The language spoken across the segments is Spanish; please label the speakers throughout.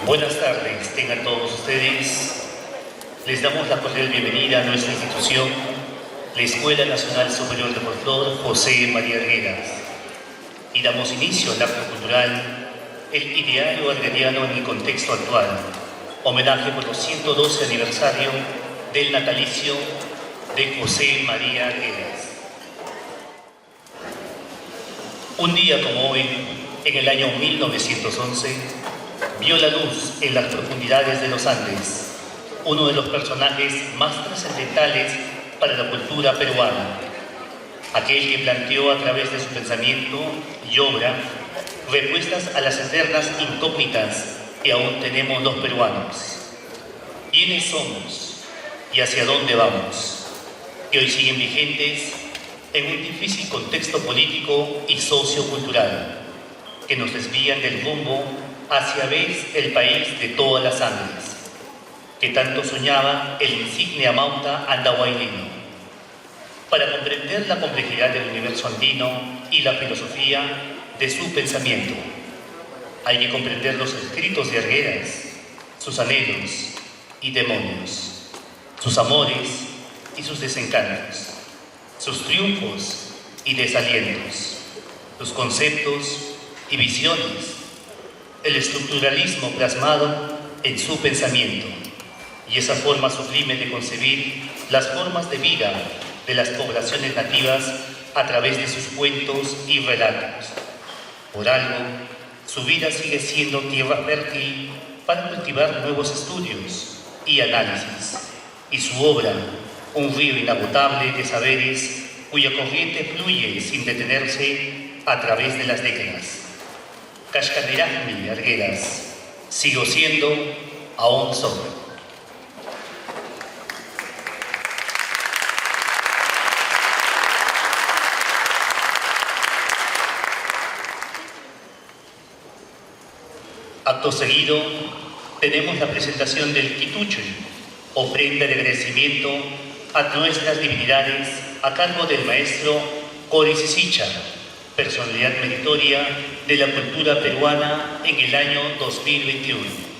Speaker 1: Buenas tardes, tengan todos ustedes. Les damos la cordial bienvenida a nuestra institución, la Escuela Nacional Superior de Folclore José María Arguedas, y damos inicio al acto cultural El Ideario Arguediano en el contexto actual, homenaje por los 112 aniversario del natalicio de José María Arguedas. Un día como hoy, en el año 1911, vio la luz en las profundidades de los Andes, uno de los personajes más trascendentales para la cultura peruana, aquel que planteó a través de su pensamiento y obra respuestas a las eternas incógnitas que aún tenemos los peruanos. ¿Quiénes somos y hacia dónde vamos? Que hoy siguen vigentes en un difícil contexto político y sociocultural, que nos desvían del rumbo hacia vez el país de todas las Andes, que tanto soñaba el insigne Amauta andahuaylino. Para comprender la complejidad del universo andino y la filosofía de su pensamiento, hay que comprender los escritos de Arguedas, sus anhelos y demonios, sus amores y sus desencantos, sus triunfos y desalientos, sus conceptos y visiones, el estructuralismo plasmado en su pensamiento y esa forma sublime de concebir las formas de vida de las poblaciones nativas a través de sus cuentos y relatos. Por algo, su vida sigue siendo tierra fértil para cultivar nuevos estudios y análisis, y su obra, un río inagotable de saberes cuya corriente fluye sin detenerse a través de las décadas. Kashkanerajmi Arguedas, sigo siendo, aún soy. Acto seguido, tenemos la presentación del Quitucho, ofrenda de agradecimiento a nuestras divinidades a cargo del maestro Cory Ciciccha, personalidad meritoria de la cultura peruana en el año 2021.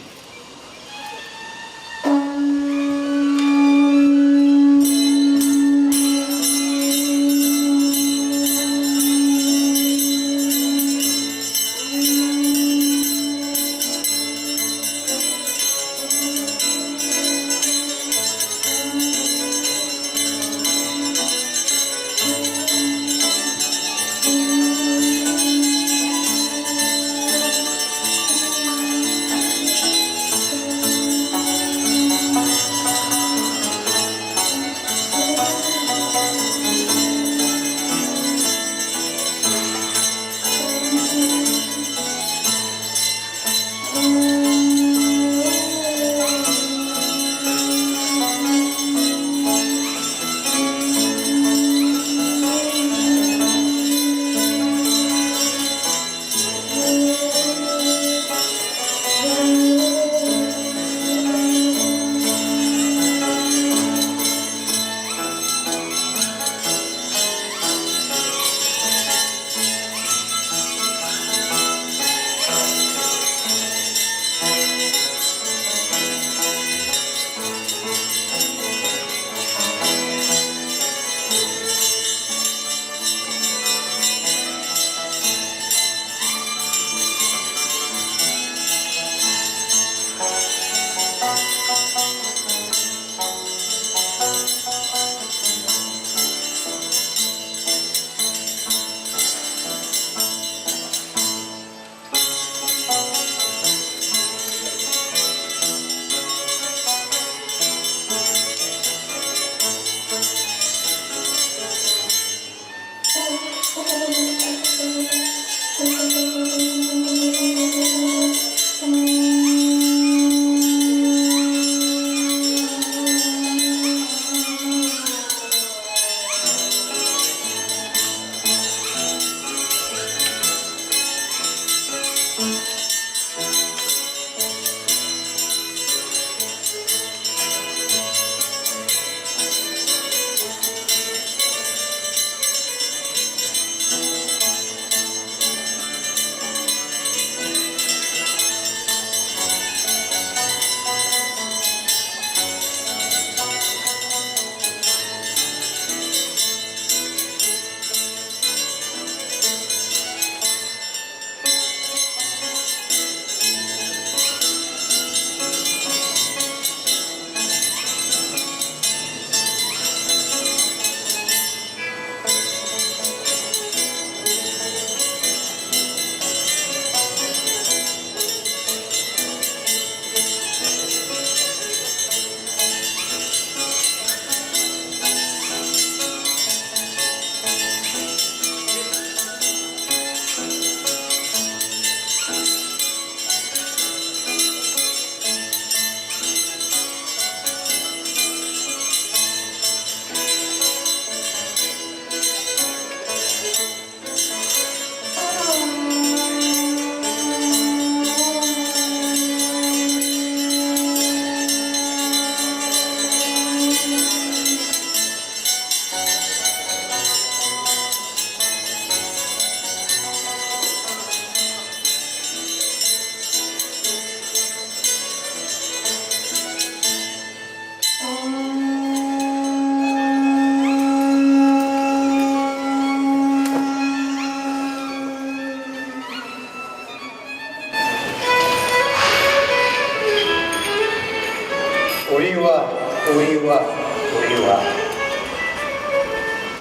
Speaker 2: turiwa.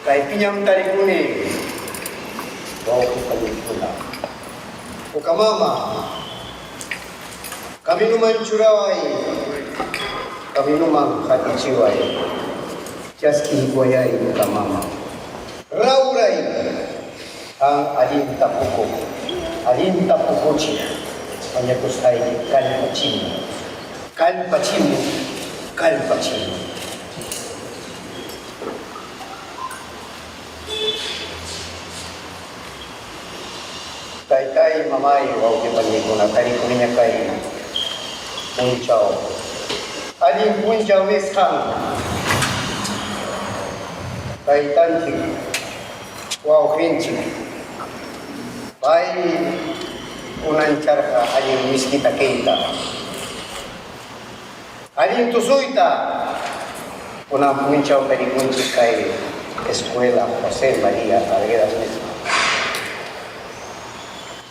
Speaker 2: Kay pinyam tarikuni, bawa ko kalikuna. O kamama, kami naman curaway, kami naman katichiway, jaski hikoyay o kamama. Rauray, ang alinta pukochi, panyakusay kalpachimo. Tay mamay, wau ke paniguna, tari kunya kai puncau. Aling puncau weskang, tay tanti, wau kenci. Pai unancarka aling miskita keita. Aling tusuita, unang puncau tari kunci kai escuela José María Arguedas Mesa.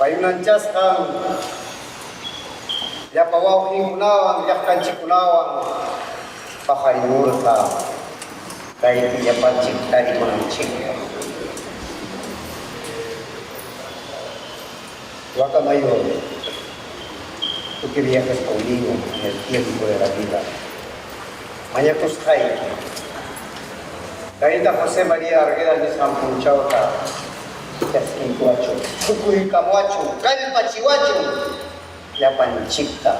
Speaker 2: Payunan jas kang ya pawaw kunawang ya kanci kunawang pakarimur ka kay ya pancik tadi kunang cik waka mayor tu quería que Paulino en el tiempo de la vida mañatos kai Kaita José María Arguedas de San Punchauta Yasintuacho, Kukurikamuacho, Kalpachihuacho, Yapanchikta,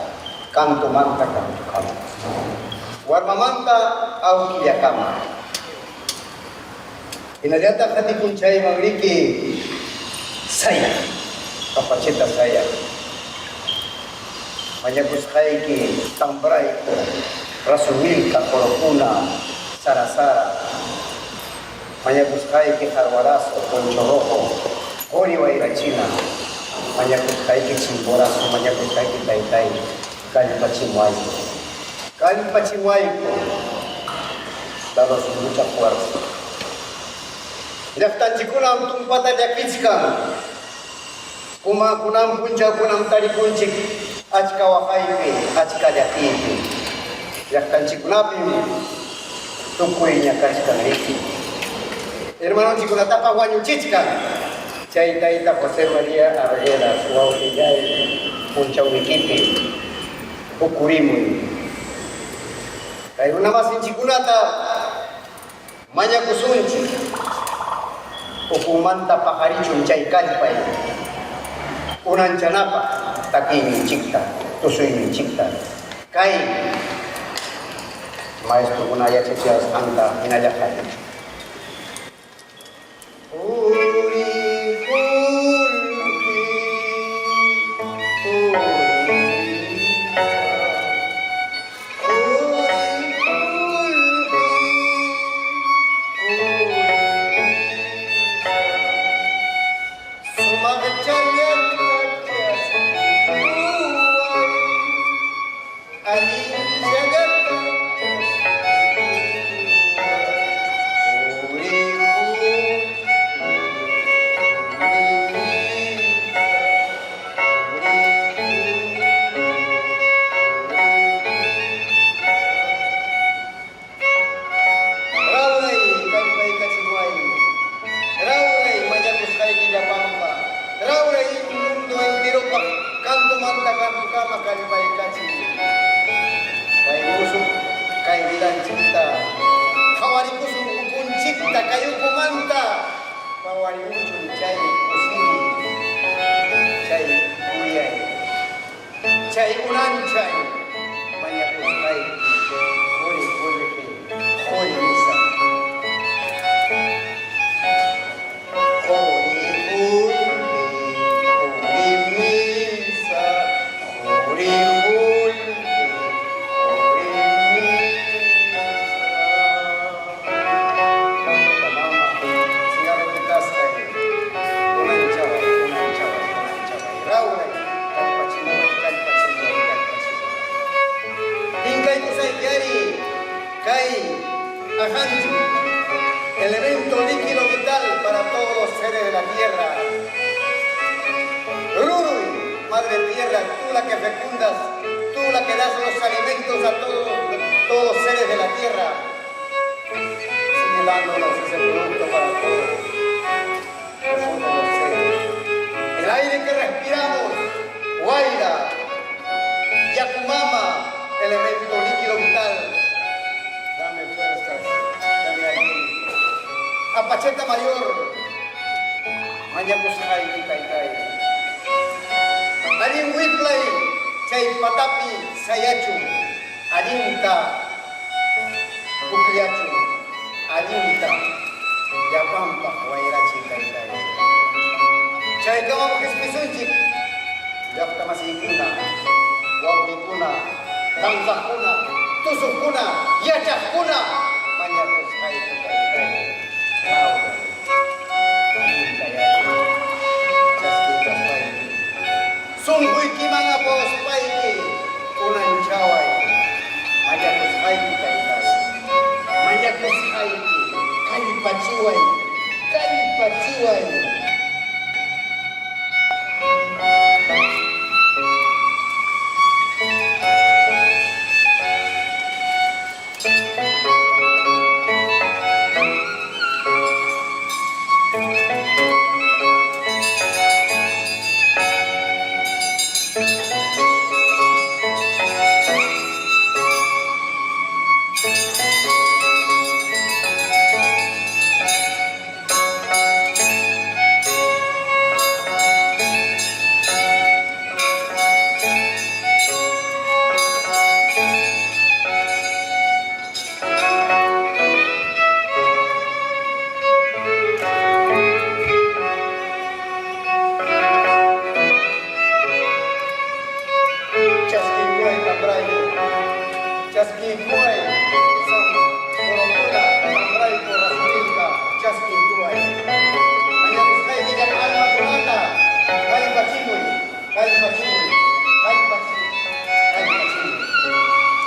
Speaker 2: Canto Manta, Canto Kama. Warmamanta, Auquiliacama. Inaliata Katipunchay Mauriki, Saya, Kapacheta Saya. Mayakushaiki, Tambraiko, Rasulilka, Corocuna, Sarasara. Mayakuskai ke Harwarazo, Poncho Rojo, Oriwa Irachina, Mayakuskai ke Chimborazo, Mayakuskai ke Taitai, Calpachimuayco. Calpachimuayco, dado su mucha fuerza. Yaftanchikuna tumpata yakichkan, kunam puncha kunam tarikunchik, achka wahaypi, achka yakipi. Yaftanchikunapi, tukuiña kachkan riki. Hermano chico, la tapa guaño chichca. Chaitaita José María Arguedas, Guaujillay, Punchauniquipi, Pucurimui. Hay una más en Chicunata, Mañacusunchi, Ucumanta Pajarichun Chaicalpay, Unanchanapa, Taquini Chicta, Tusuini Chicta, Kai, Maestro Unaya Chechias Anta, Inayajati. Elemento líquido vital para todos los seres de la tierra. Rurui, madre tierra, tú la que fecundas, tú la que das los alimentos a todos
Speaker 3: todos los seres de la tierra, sigue dándonos ese producto para todos. Nosotros los seres. El aire que respiramos, Huayra, Yacumama, elemento líquido vital. Dame fuerzas, dame aliento. Apacheta Mayor, Mañacusay, Kitaitai. Arin Wiplay, Chay Patapi, Sayachu, Arinta, Bukliachu, Arinta, Yapampa, Huayrachi, Kitaitai. Chay Kamam Kispisunchik, Yapta Masikuna, Wawikuna, Tamzakuna, Tusukuna, Yachakuna, Mañacusay, Kitaitai. Sungguh kimanga pos paiki unan jawai majakus haiki kaitai majakus haiki kali paciwai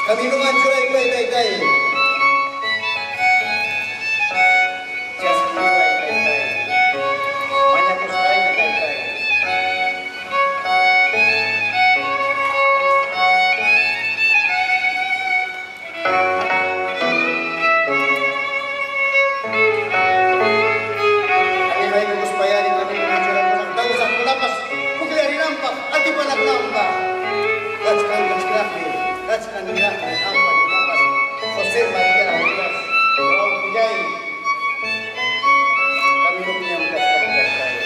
Speaker 3: kami lungan curai kuai tai. Jaski kuai tai. Banyak kuai tai. Kami baik kuspayari kami lungan curai kuai tahu sak lapas bukli hari nampak ati panak nampak. Kackan niat nampak di nampak Jose Maria Rivas Rau Pujai kami punya kackan saya.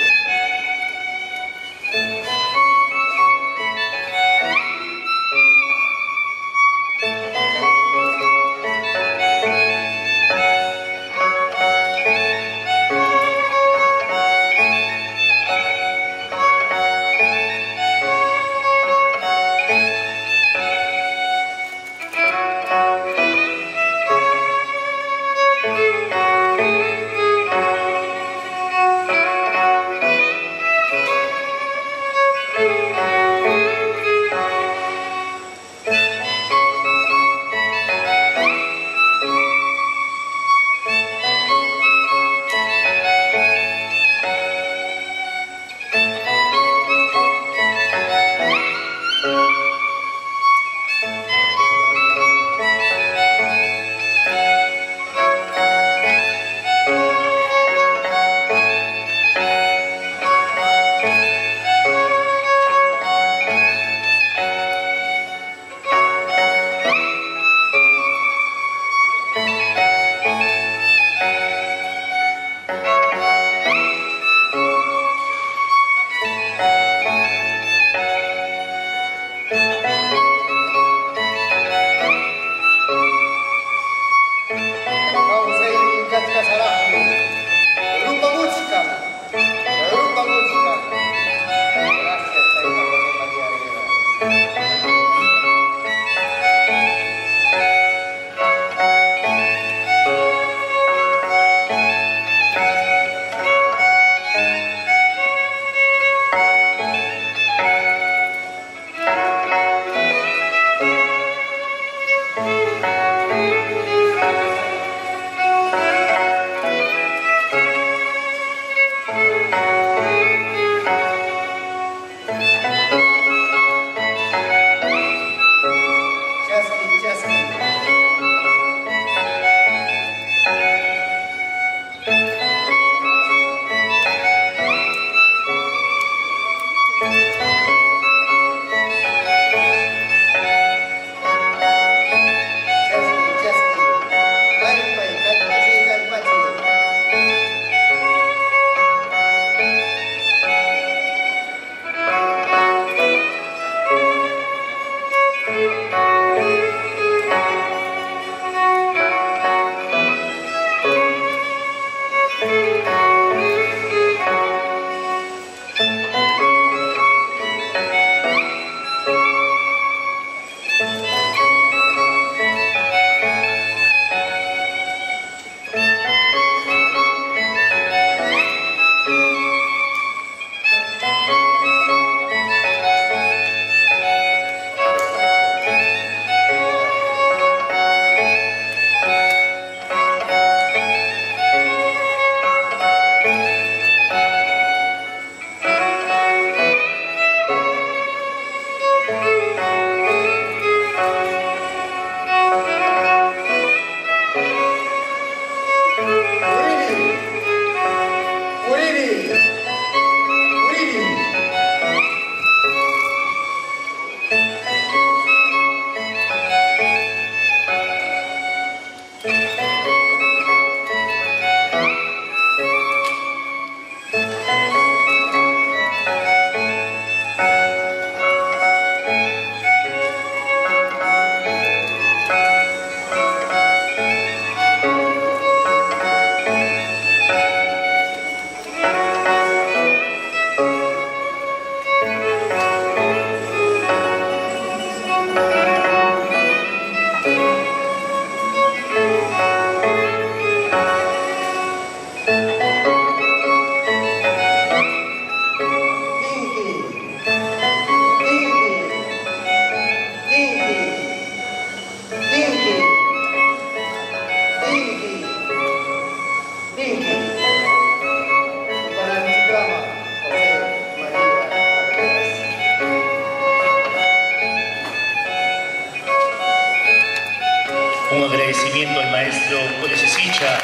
Speaker 1: agradecimiento al maestro Julio Sicha,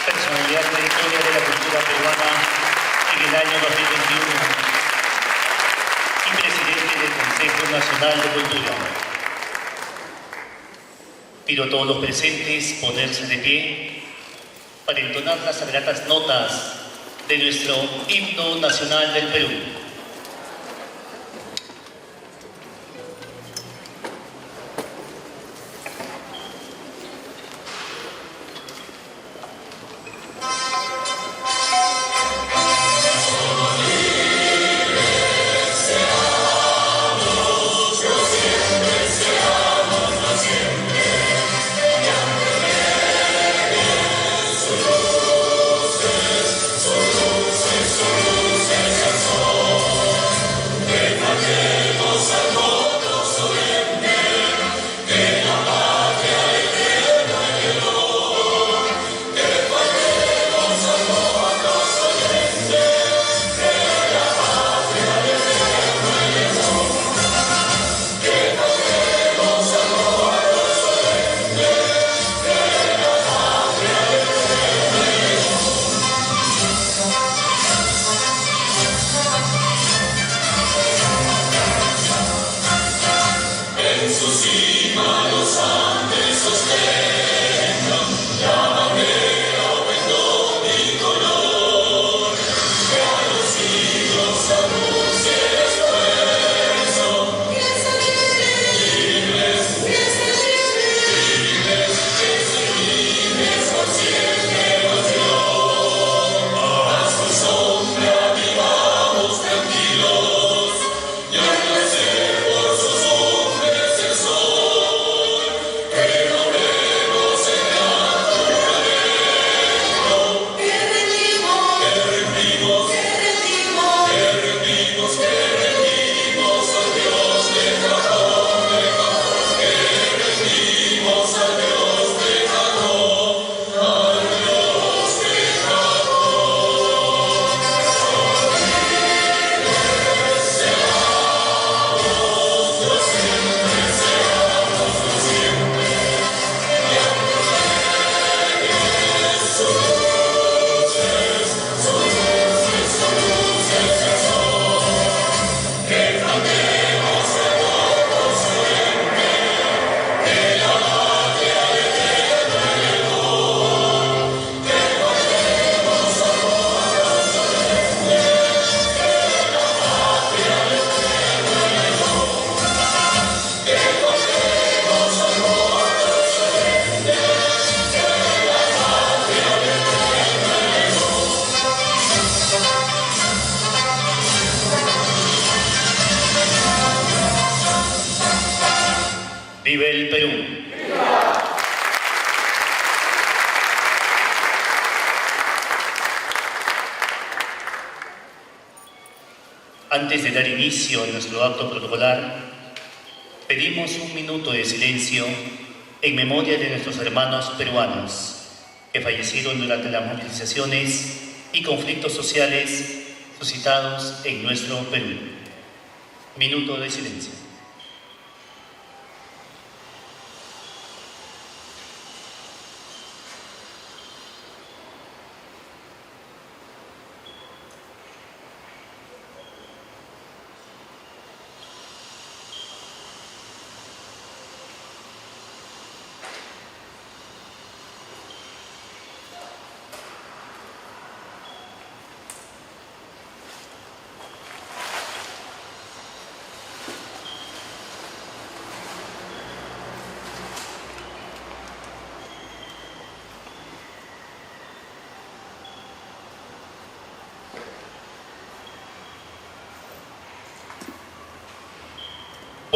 Speaker 1: personalidad meritoria de la cultura peruana en el año 2021 y presidente del Consejo Nacional de Cultura. Pido a todos los presentes ponerse de pie para entonar las sagradas notas de nuestro himno nacional del Perú. ¡Vive el Perú! Antes de dar inicio a nuestro acto protocolar, pedimos un minuto de silencio en memoria de nuestros hermanos peruanos que fallecieron durante las movilizaciones y conflictos sociales suscitados en nuestro Perú. Minuto de silencio.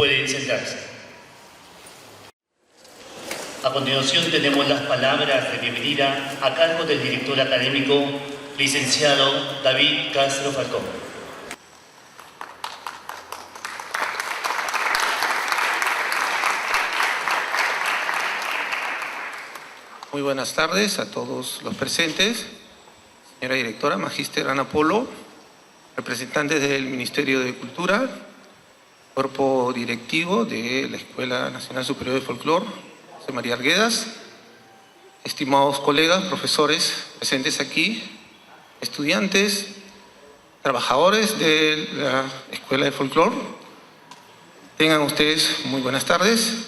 Speaker 1: Pueden sentarse. A continuación tenemos las palabras de bienvenida a cargo del director académico, licenciado David Castro Falcón.
Speaker 4: Muy buenas tardes a todos los presentes, señora directora, magíster Ana Polo, representantes del Ministerio de Cultura, cuerpo directivo de la Escuela Nacional Superior de Folclore, José María Arguedas, estimados colegas, profesores presentes aquí, estudiantes, trabajadores de la Escuela de Folclore. Tengan ustedes muy buenas tardes.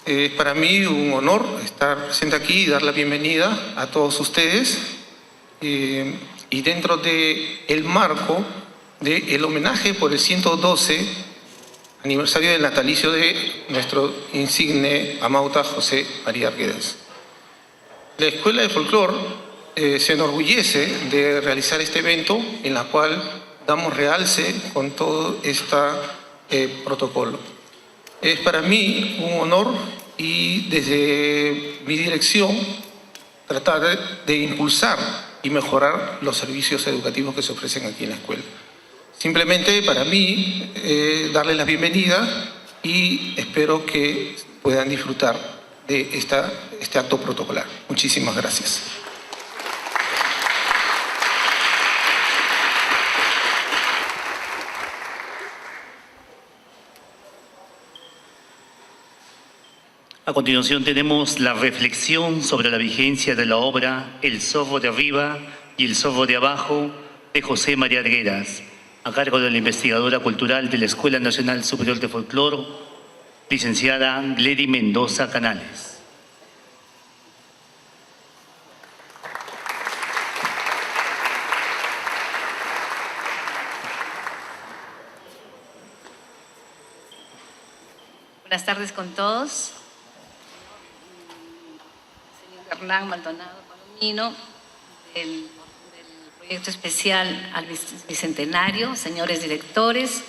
Speaker 4: Es para mí un honor estar presente aquí y dar la bienvenida a todos ustedes. Y dentro del marco del homenaje por el 112 aniversario del natalicio de nuestro insigne amauta José María Arguedas. La Escuela de Folclore se enorgullece de realizar este evento en la cual damos realce con todo este protocolo. Es para mí un honor y desde mi dirección tratar de impulsar y mejorar los servicios educativos que se ofrecen aquí en la escuela. Simplemente para mí darles la bienvenida y espero que puedan disfrutar de este acto protocolar. Muchísimas gracias.
Speaker 1: A continuación tenemos la reflexión sobre la vigencia de la obra El Zorro de Arriba y El Zorro de Abajo de José María Arguedas, a cargo de la investigadora cultural de la Escuela Nacional Superior de Folclore, licenciada Gledy Mendoza Canales.
Speaker 5: Buenas tardes con todos. Señor Hernán Maldonado Palomino, del Proyecto Especial al Bicentenario, señores directores,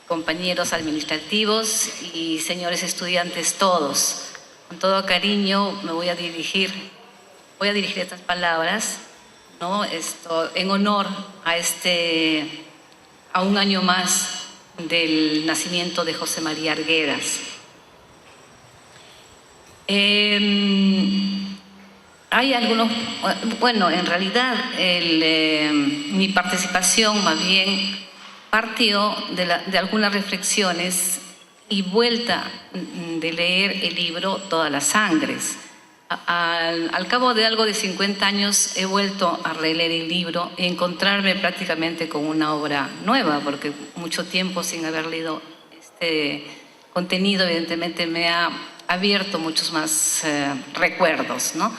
Speaker 5: compañeros administrativos y señores estudiantes todos. Con todo cariño me voy a dirigir estas palabras, ¿no? En honor a un año más del nacimiento de José María Arguedas. Hay algunos, bueno, en realidad mi participación más bien partió de algunas reflexiones y vuelta de leer el libro Todas las Sangres. Al cabo de algo de 50 años he vuelto a releer el libro y encontrarme prácticamente con una obra nueva, porque mucho tiempo sin haber leído este contenido evidentemente me ha abierto muchos más recuerdos, ¿no?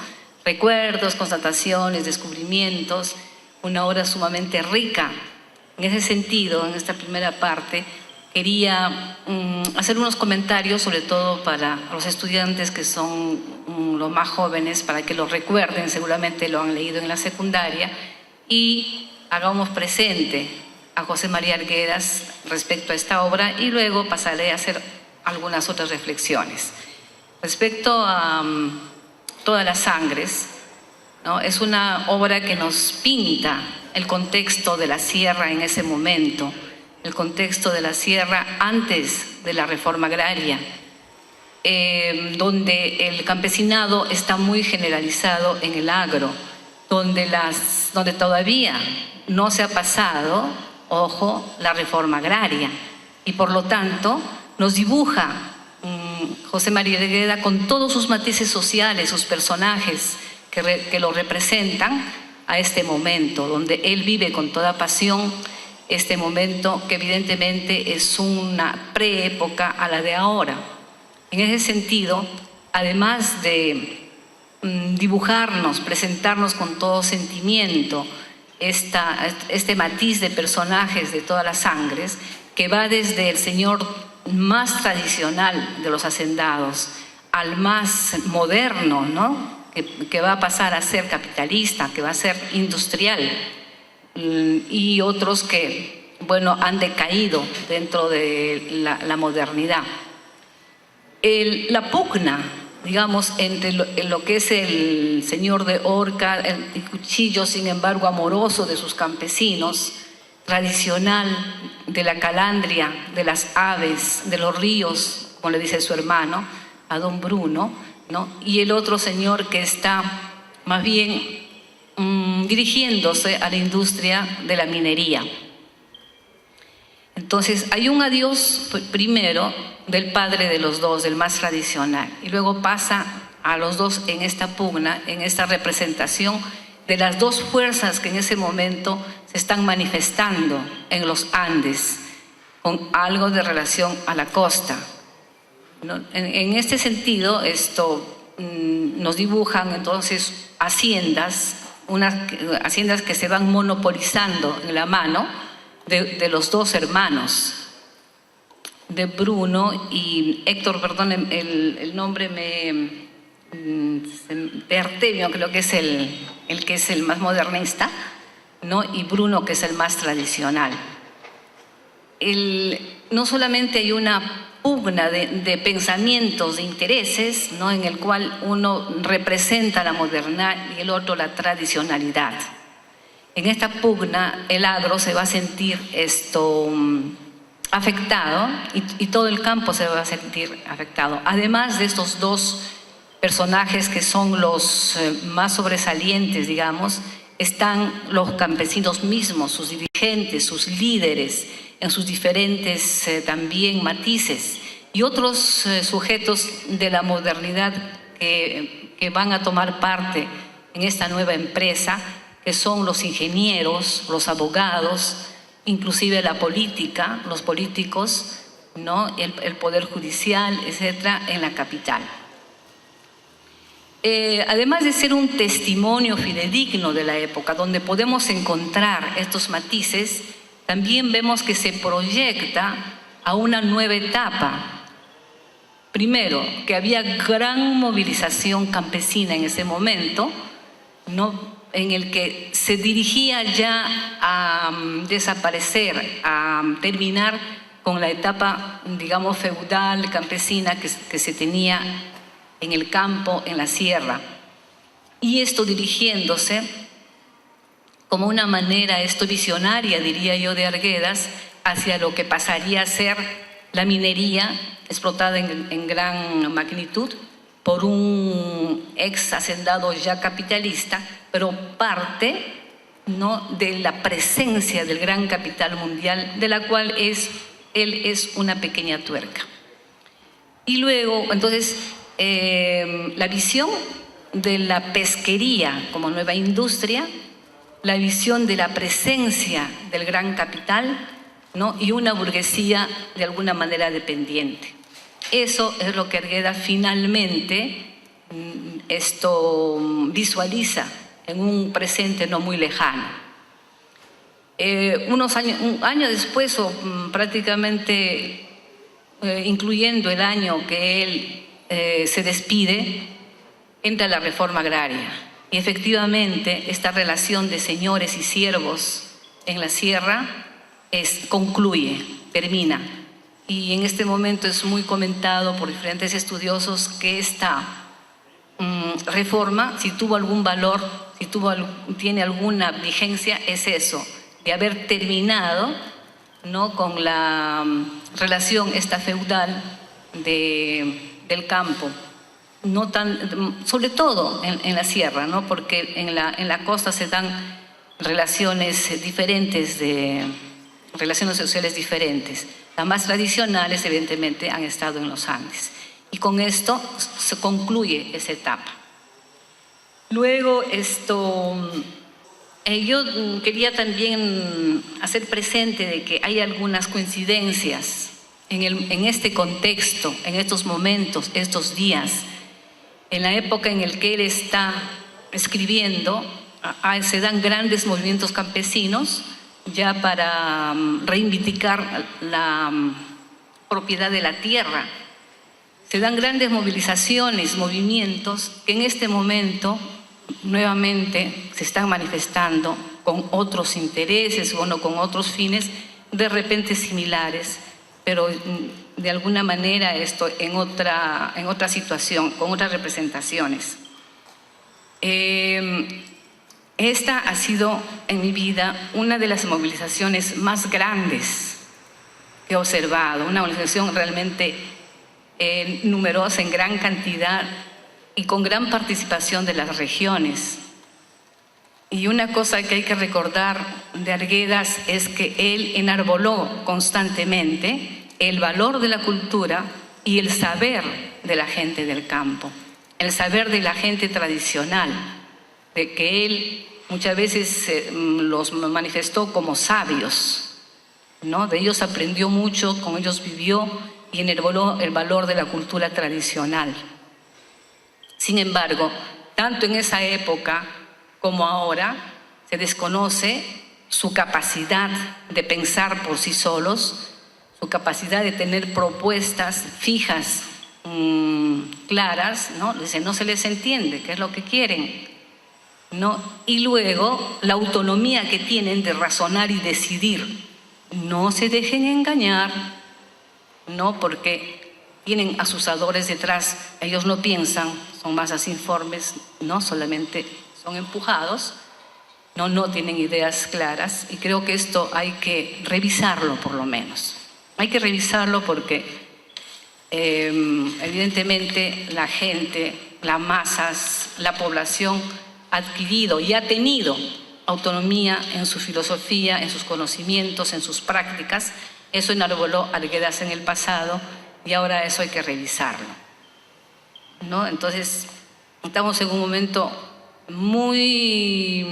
Speaker 5: Recuerdos, constataciones, descubrimientos, una obra sumamente rica. En ese sentido, en esta primera parte, quería hacer unos comentarios, sobre todo para los estudiantes que son los más jóvenes, para que lo recuerden, seguramente lo han leído en la secundaria, y hagamos presente a José María Arguedas respecto a esta obra y luego pasaré a hacer algunas otras reflexiones. Respecto a Todas las Sangres, ¿no? Es una obra que nos pinta el contexto de la sierra en ese momento, el contexto de la sierra antes de la reforma agraria, donde el campesinado está muy generalizado en el agro, donde todavía no se ha pasado, ojo, la reforma agraria, y por lo tanto nos dibuja José María Arguedas con todos sus matices sociales, sus personajes que lo representan a este momento, donde él vive con toda pasión este momento que evidentemente es una preépoca a la de ahora. En ese sentido, además de dibujarnos, presentarnos con todo sentimiento este matiz de personajes de Todas las Sangres, que va desde el señor más tradicional de los hacendados al más moderno, ¿no? Que va a pasar a ser capitalista, que va a ser industrial, y otros que, bueno, han decaído dentro de la modernidad. La pugna, digamos, entre lo que es el señor de horca, el cuchillo, sin embargo, amoroso de sus campesinos, tradicional de la calandria, de las aves, de los ríos, como le dice su hermano, a don Bruno, ¿no? Y el otro señor que está más bien dirigiéndose a la industria de la minería. Entonces hay un adiós primero del padre de los dos, del más tradicional, y luego pasa a los dos en esta pugna, en esta representación de las dos fuerzas que en ese momento se están manifestando en los Andes, con algo de relación a la costa, ¿no? En este sentido, nos dibujan entonces haciendas, unas haciendas que se van monopolizando en la mano de los dos hermanos, de Bruno y Héctor, perdón, el nombre de Artemio, creo que es el que es el más modernista, ¿no? Y Bruno, que es el más tradicional. No solamente hay una pugna de pensamientos, de intereses, ¿no? En el cual uno representa la modernidad y el otro la tradicionalidad. En esta pugna el agro se va a sentir afectado y todo el campo se va a sentir afectado. Además de estos dos personajes que son los más sobresalientes, digamos, están los campesinos mismos, sus dirigentes, sus líderes, en sus diferentes también matices, y otros sujetos de la modernidad que van a tomar parte en esta nueva empresa, que son los ingenieros, los abogados, inclusive la política, los políticos, ¿no? El poder judicial, etcétera, en la capital. Además de ser un testimonio fidedigno de la época, donde podemos encontrar estos matices, también vemos que se proyecta a una nueva etapa. Primero, que había gran movilización campesina en ese momento, ¿no? En el que se dirigía ya a desaparecer, a terminar con la etapa, digamos, feudal, campesina que se tenía en el campo, en la sierra. Y esto dirigiéndose como una manera visionaria, diría yo, de Arguedas, hacia lo que pasaría a ser la minería explotada en gran magnitud por un ex hacendado ya capitalista, pero parte, ¿no?, de la presencia del gran capital mundial, de la cual él es una pequeña tuerca. Y luego, entonces, la visión de la pesquería como nueva industria, la visión de la presencia del gran capital, ¿no?, y una burguesía de alguna manera dependiente. Eso es lo que Arguedas finalmente visualiza en un presente no muy lejano. Un año después, o prácticamente incluyendo el año que él se despide, entra la reforma agraria. Y efectivamente esta relación de señores y siervos en la sierra concluye, termina. Y en este momento es muy comentado por diferentes estudiosos que esta reforma, si tuvo algún valor, si tiene alguna vigencia, es eso, de haber terminado, ¿no?, con la relación esta feudal del campo, no sobre todo en la sierra, ¿no?, porque en la costa se dan relaciones diferentes, relaciones sociales diferentes. Las más tradicionales, evidentemente, han estado en los Andes. Y con esto se concluye esa etapa. Luego, yo quería también hacer presente de que hay algunas coincidencias en este contexto, en estos momentos, estos días, en la época en la que él está escribiendo, se dan grandes movimientos campesinos ya para reivindicar la propiedad de la tierra. Se dan grandes movilizaciones, movimientos que en este momento nuevamente se están manifestando con otros intereses, bueno, con otros fines de repente similares, pero de alguna manera en otra situación, con otras representaciones. Esta ha sido en mi vida una de las movilizaciones más grandes que he observado, una movilización realmente numerosa, en gran cantidad y con gran participación de las regiones. Y una cosa que hay que recordar de Arguedas es que él enarboló constantemente el valor de la cultura y el saber de la gente del campo. el saber de la gente tradicional, de que él muchas veces los manifestó como sabios, ¿no? De ellos aprendió mucho, con ellos vivió y enarboló el valor de la cultura tradicional. Sin embargo, tanto en esa época como ahora, se desconoce su capacidad de pensar por sí solos, su capacidad de tener propuestas fijas, claras, ¿no? Dice, no se les entiende qué es lo que quieren, ¿no? Y luego la autonomía que tienen de razonar y decidir. No se dejen engañar, ¿no? Porque tienen asusadores detrás, ellos no piensan, son masas informes, no solamente son empujados, no tienen ideas claras, y creo que esto hay que revisarlo por lo menos. Hay que revisarlo porque evidentemente la gente, las masas, la población ha adquirido y ha tenido autonomía en su filosofía, en sus conocimientos, en sus prácticas. Eso enarboló Arguedas en el pasado y ahora eso hay que revisarlo, ¿no? Entonces, estamos en un momento muy,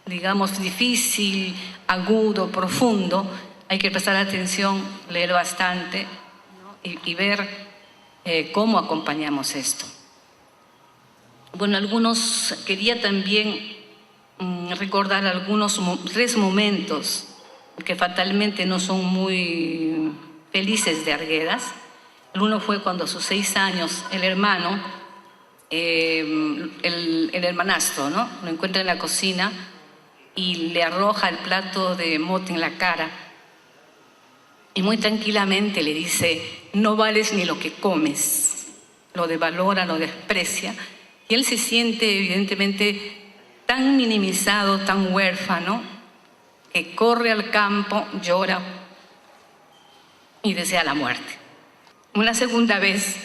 Speaker 5: digamos, difícil, agudo, profundo. Hay que prestar atención, leer bastante, ¿no? y ver cómo acompañamos esto. Bueno, quería también recordar tres momentos que fatalmente no son muy felices de Arguedas. El uno fue cuando a sus 6 años el hermano, el hermanastro, ¿no? Lo encuentra en la cocina y le arroja el plato de mote en la cara y muy tranquilamente le dice: no vales ni lo que comes. Lo devalora, lo desprecia, y él se siente evidentemente tan minimizado, tan huérfano, que corre al campo, llora y desea la muerte. Una segunda vez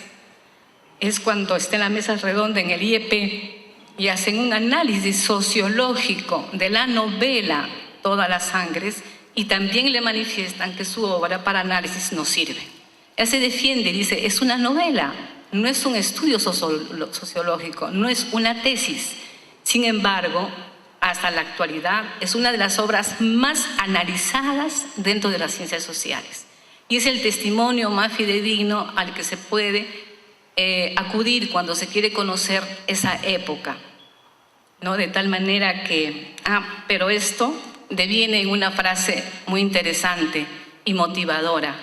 Speaker 5: es cuando está en la mesa redonda en el IEP y hacen un análisis sociológico de la novela Todas las Sangres, y también le manifiestan que su obra para análisis no sirve. Él se defiende y dice: es una novela, no es un estudio sociológico, no es una tesis. Sin embargo, hasta la actualidad es una de las obras más analizadas dentro de las ciencias sociales. Y es el testimonio más fidedigno al que se puede acudir cuando se quiere conocer esa época, ¿no? De tal manera que, pero esto deviene en una frase muy interesante y motivadora,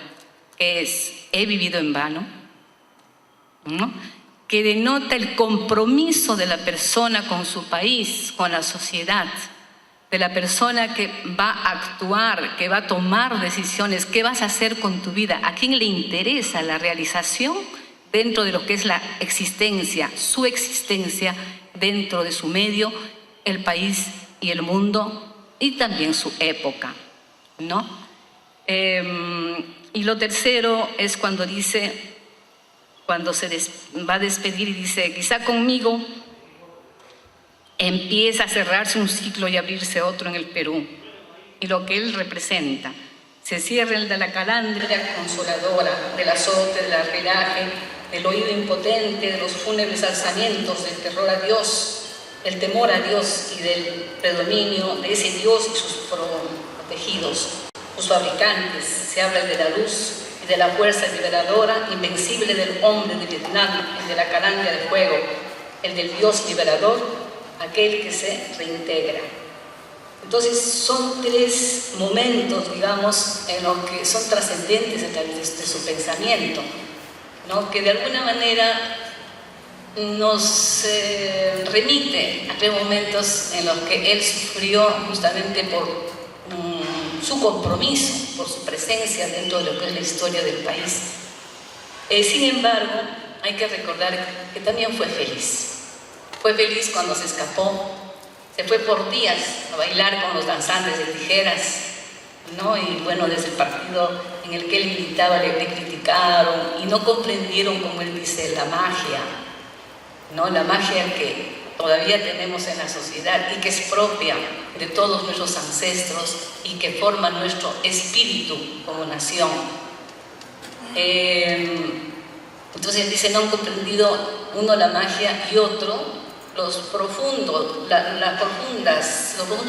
Speaker 5: que es: he vivido en vano, ¿no? Que denota el compromiso de la persona con su país, con la sociedad, de la persona que va a actuar, que va a tomar decisiones. ¿Qué vas a hacer con tu vida? ¿A quién le interesa la realización dentro de lo que es la existencia, su existencia dentro de su medio, el país y el mundo, y también su época, ¿no? Y lo tercero es cuando dice, cuando se va a despedir y dice: quizá conmigo empieza a cerrarse un ciclo y abrirse otro en el Perú. Y lo que él representa: se cierra el de la calandria consoladora, del azote, del arredaje, del oído impotente, de los fúnebres alzamientos, del terror a Dios, el temor a Dios y del predominio de ese Dios y sus protegidos, sus fabricantes. Se habla de la luz y de la fuerza liberadora invencible del hombre de Vietnam, el de la calandria de fuego, el del Dios liberador, aquel que se reintegra. Entonces son tres momentos, digamos, en los que son trascendentes de su pensamiento, ¿no? Que de alguna manera nos remite a tres momentos en los que él sufrió justamente por su compromiso, por su presencia dentro de lo que es la historia del país. Sin embargo, hay que recordar que también fue feliz. Fue feliz cuando se escapó, se fue por días a bailar con los danzantes de tijeras, ¿no? Y bueno, desde el partido en el que él militaba le criticaron y no comprendieron, como él dice, la magia, ¿no? La magia que todavía tenemos en la sociedad y que es propia de todos nuestros ancestros y que forma nuestro espíritu como nación. Entonces él dice, no han comprendido uno la magia y otro los profundos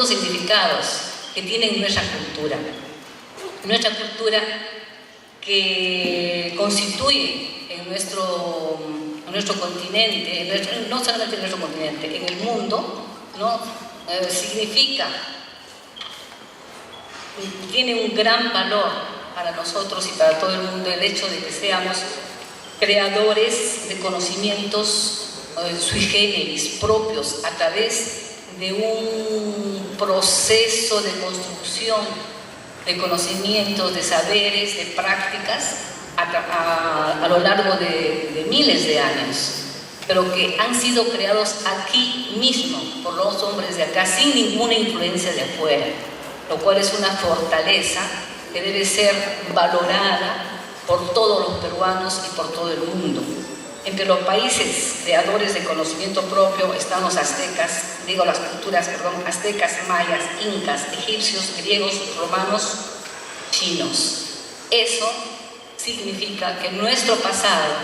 Speaker 5: significados que tiene nuestra cultura. Nuestra cultura que constituye en nuestro continente, no solamente en nuestro continente, en el mundo, ¿no? Significa, tiene un gran valor para nosotros y para todo el mundo el hecho de que seamos creadores de conocimientos sui generis propios a través de un proceso de construcción de conocimientos, de saberes, de prácticas a lo largo de miles de años, pero que han sido creados aquí mismo por los hombres de acá sin ninguna influencia de afuera, lo cual es una fortaleza que debe ser valorada por todos los peruanos y por todo el mundo. Entre los países creadores de conocimiento propio están los aztecas, las culturas, aztecas, mayas, incas, egipcios, griegos, romanos, chinos. Eso significa que nuestro pasado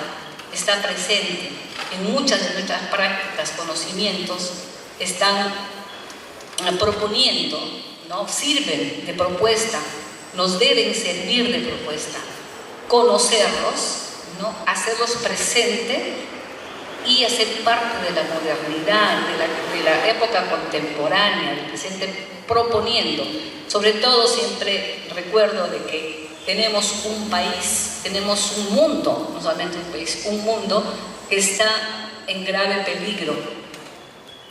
Speaker 5: está presente en muchas de nuestras prácticas, conocimientos, están proponiendo, ¿no? Sirven de propuesta, nos deben servir de propuesta, conocerlos, ¿no? Hacerlos presente y hacer parte de la modernidad, de la época contemporánea, del presente, proponiendo. Sobre todo siempre recuerdo de que tenemos un país, tenemos un mundo, no solamente un país, un mundo que está en grave peligro.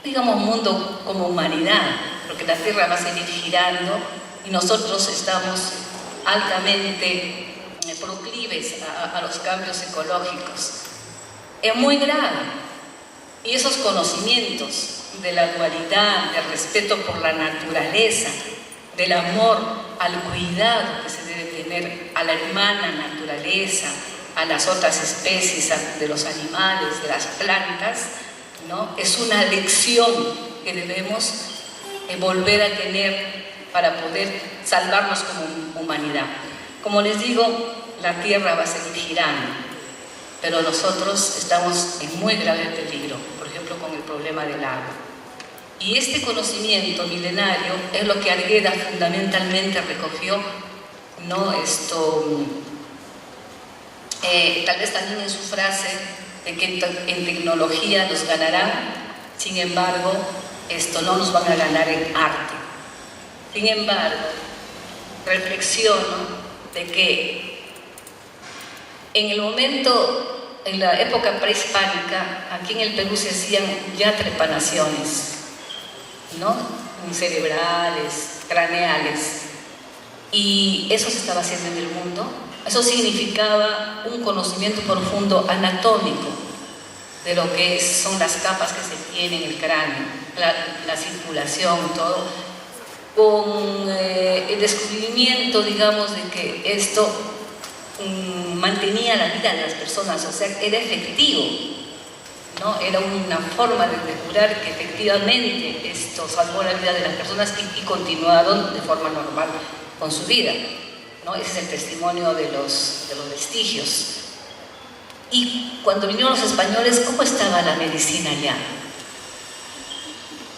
Speaker 5: Digamos mundo como humanidad, porque la Tierra va a seguir girando y nosotros estamos altamente proclives a los cambios ecológicos. Es muy grave. Y esos conocimientos de la dualidad, del respeto por la naturaleza, del amor al cuidado que se debe tener a la hermana naturaleza, a las otras especies, de los animales, de las plantas, ¿no? Es una lección que debemos volver a tener para poder salvarnos como humanidad. Como les digo, la Tierra va a seguir girando, pero nosotros estamos en muy grave peligro, por ejemplo, con el problema del agua. Y este conocimiento milenario es lo que Arguedas fundamentalmente recogió, ¿no? Tal vez también en su frase de que en tecnología nos ganarán, sin embargo, no nos van a ganar en arte. Sin embargo, reflexiono de que en la época prehispánica, aquí en el Perú se hacían ya trepanaciones, ¿no? Cerebrales, craneales, y eso se estaba haciendo en el mundo. Eso significaba un conocimiento profundo anatómico de lo que son las capas que se tienen en el cráneo, la circulación, todo, con el descubrimiento, digamos, de que esto mantenía la vida de las personas, o sea, era efectivo, ¿no? Era una forma de curar que efectivamente esto salvó la vida de las personas y continuaron de forma normal con su vida, ¿no? Ese es el testimonio de los vestigios. Y cuando vinieron los españoles, ¿cómo estaba la medicina allá?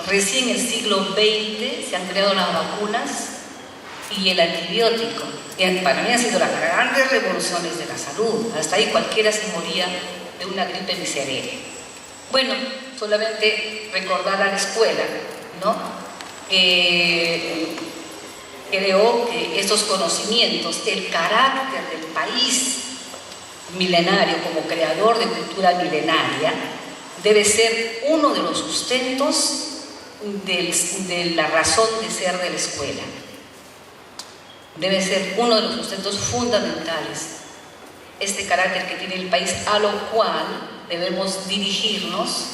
Speaker 5: Recién en el siglo XX se han creado las vacunas y el antibiótico. Y para mí han sido las grandes revoluciones de la salud. Hasta ahí cualquiera se moría de una gripe miserere. Bueno, solamente recordar a la escuela, ¿no? Que creo que estos conocimientos, el carácter del país milenario como creador de cultura milenaria, debe ser uno de los sustentos de la razón de ser de la escuela. Debe ser uno de los sustentos fundamentales, este carácter que tiene el país, a lo cual debemos dirigirnos,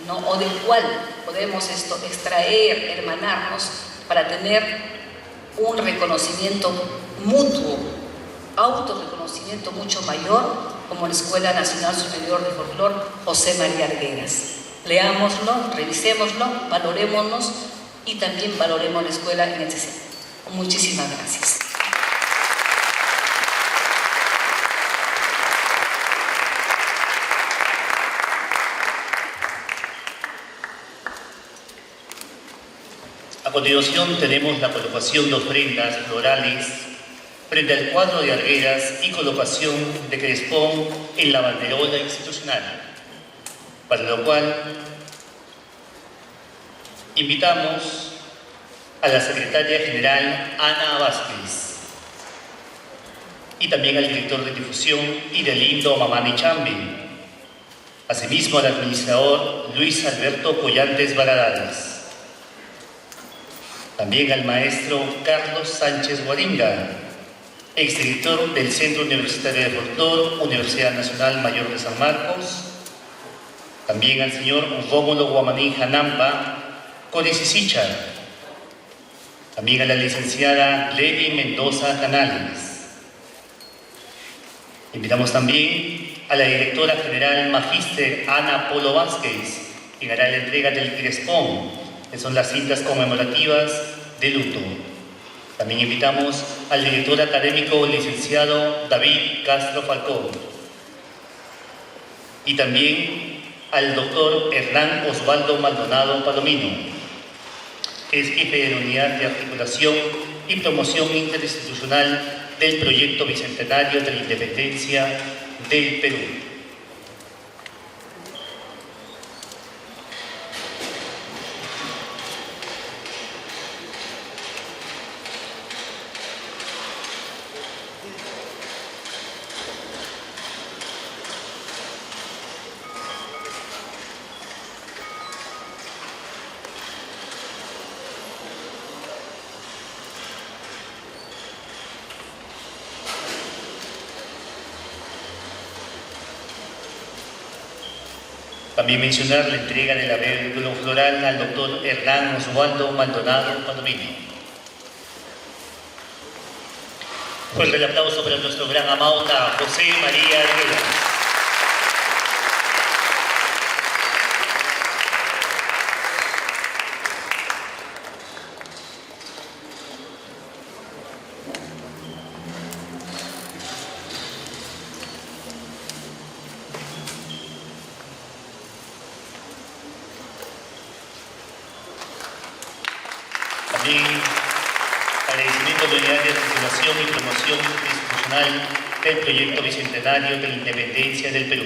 Speaker 5: ¿no? O del cual podemos extraer, hermanarnos, para tener un reconocimiento mutuo, autorreconocimiento mucho mayor, como la Escuela Nacional Superior de Folclore José María Arguedas. Leámoslo, revisémoslo, valorémonos y también valoremos la escuela en este sentido. Muchísimas gracias.
Speaker 1: A continuación tenemos la colocación de ofrendas florales frente al cuadro de Arguedas y colocación de crespón en la banderola institucional, para lo cual invitamos a la secretaria general Ana Vázquez y también al director de difusión Idelindo Mamani Chambi, asimismo al administrador Luis Alberto Collantes Baradares, también al maestro Carlos Sánchez Guaringa, exdirector del Centro Universitario de Folclor, Universidad Nacional Mayor de San Marcos, también al señor Rómulo Guamaní Janampa, Coricisicha, también a la licenciada Levi Mendoza Canales. Invitamos también a la directora general Magíster Ana Polo Vázquez, quien hará la entrega del crespón, que son las cintas conmemorativas de luto. También invitamos al director académico licenciado David Castro Falcón y también al doctor Hernán Osvaldo Maldonado Palomino, que es jefe de la Unidad de Articulación y Promoción Interinstitucional del Proyecto Bicentenario de la Independencia del Perú. También mencionar la entrega del arreglo floral al doctor Hernán Osvaldo Maldonado Palomino. Fuerte el aplauso para nuestro gran amauta José María Arguedas. También agradecimiento a la Unidad de Articulación y Promoción Institucional del Proyecto Bicentenario de la Independencia del Perú.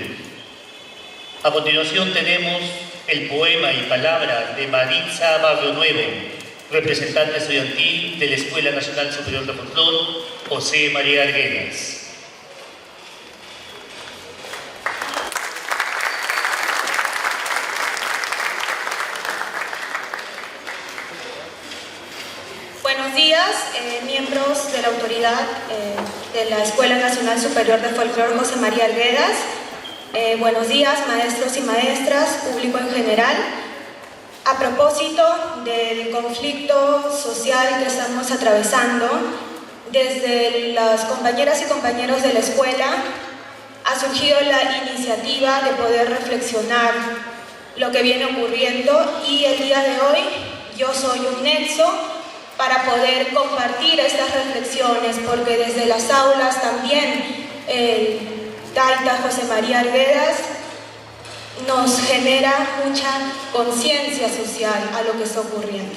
Speaker 1: A continuación tenemos el poema y palabra de Maritza Barrio Nuevo, representante estudiantil de la Escuela Nacional Superior de Folclor, José María Arguedas.
Speaker 6: Buenos días, miembros de la autoridad de la Escuela Nacional Superior de Folclor José María Arguedas. Buenos días, maestros y maestras, público en general. A propósito del conflicto social que estamos atravesando, desde las compañeras y compañeros de la escuela ha surgido la iniciativa de poder reflexionar lo que viene ocurriendo, y el día de hoy yo soy un nexo para poder compartir estas reflexiones, porque desde las aulas también el Taita José María Arguedas nos genera mucha conciencia social a lo que está ocurriendo.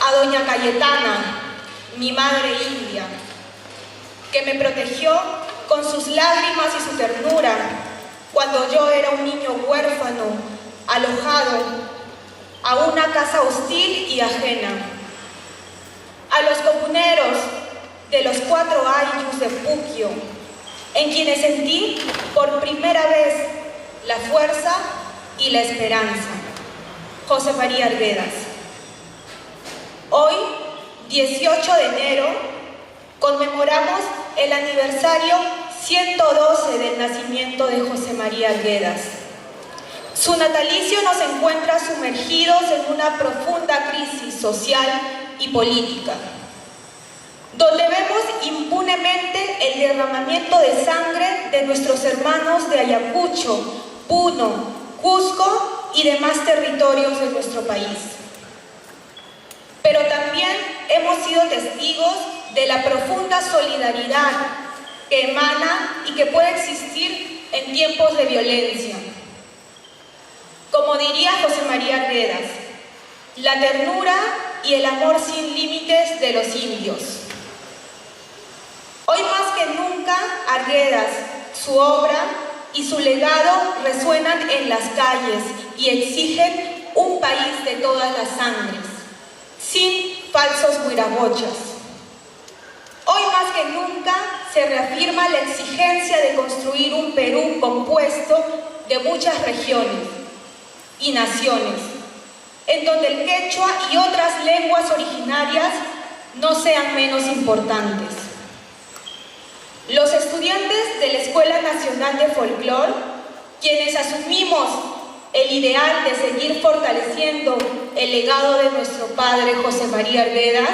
Speaker 6: A doña Cayetana, mi madre india, que me protegió con sus lágrimas y su ternura cuando yo era un niño huérfano, alojado a una casa hostil y ajena. A los comuneros de los 4 ayllus de Puquio, en quienes sentí por primera vez la fuerza y la esperanza. José María Arguedas. Hoy, 18 de enero, conmemoramos el aniversario 112 del nacimiento de José María Arguedas. Su natalicio nos encuentra sumergidos en una profunda crisis social y política, donde vemos impunemente el derramamiento de sangre de nuestros hermanos de Ayacucho, Puno, Cusco y demás territorios de nuestro país. Pero también hemos sido testigos de la profunda solidaridad que emana y que puede existir en tiempos de violencia. Como diría José María Arguedas, la ternura y el amor sin límites de los indios. Hoy más que nunca, Arguedas, su obra y su legado resuenan en las calles y exigen un país de todas las sangres, sin falsos huiragochas. Hoy más que nunca se reafirma la exigencia de construir un Perú compuesto de muchas regiones y naciones, en donde el quechua y otras lenguas originarias no sean menos importantes. Los estudiantes de la Escuela Nacional de Folclor, quienes asumimos el ideal de seguir fortaleciendo el legado de nuestro padre José María Arguedas,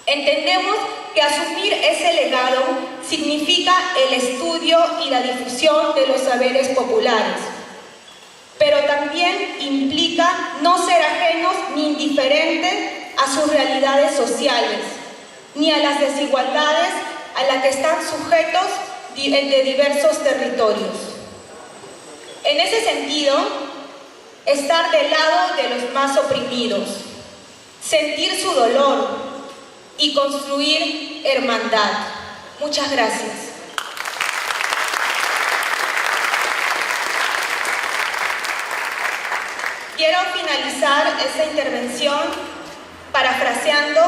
Speaker 6: entendemos que asumir ese legado significa el estudio y la difusión de los saberes populares, pero también implica no ser ajenos ni indiferentes a sus realidades sociales, ni a las desigualdades a las que están sujetos de diversos territorios. En ese sentido, estar del lado de los más oprimidos, sentir su dolor y construir hermandad. Muchas gracias. Quiero finalizar esta intervención parafraseando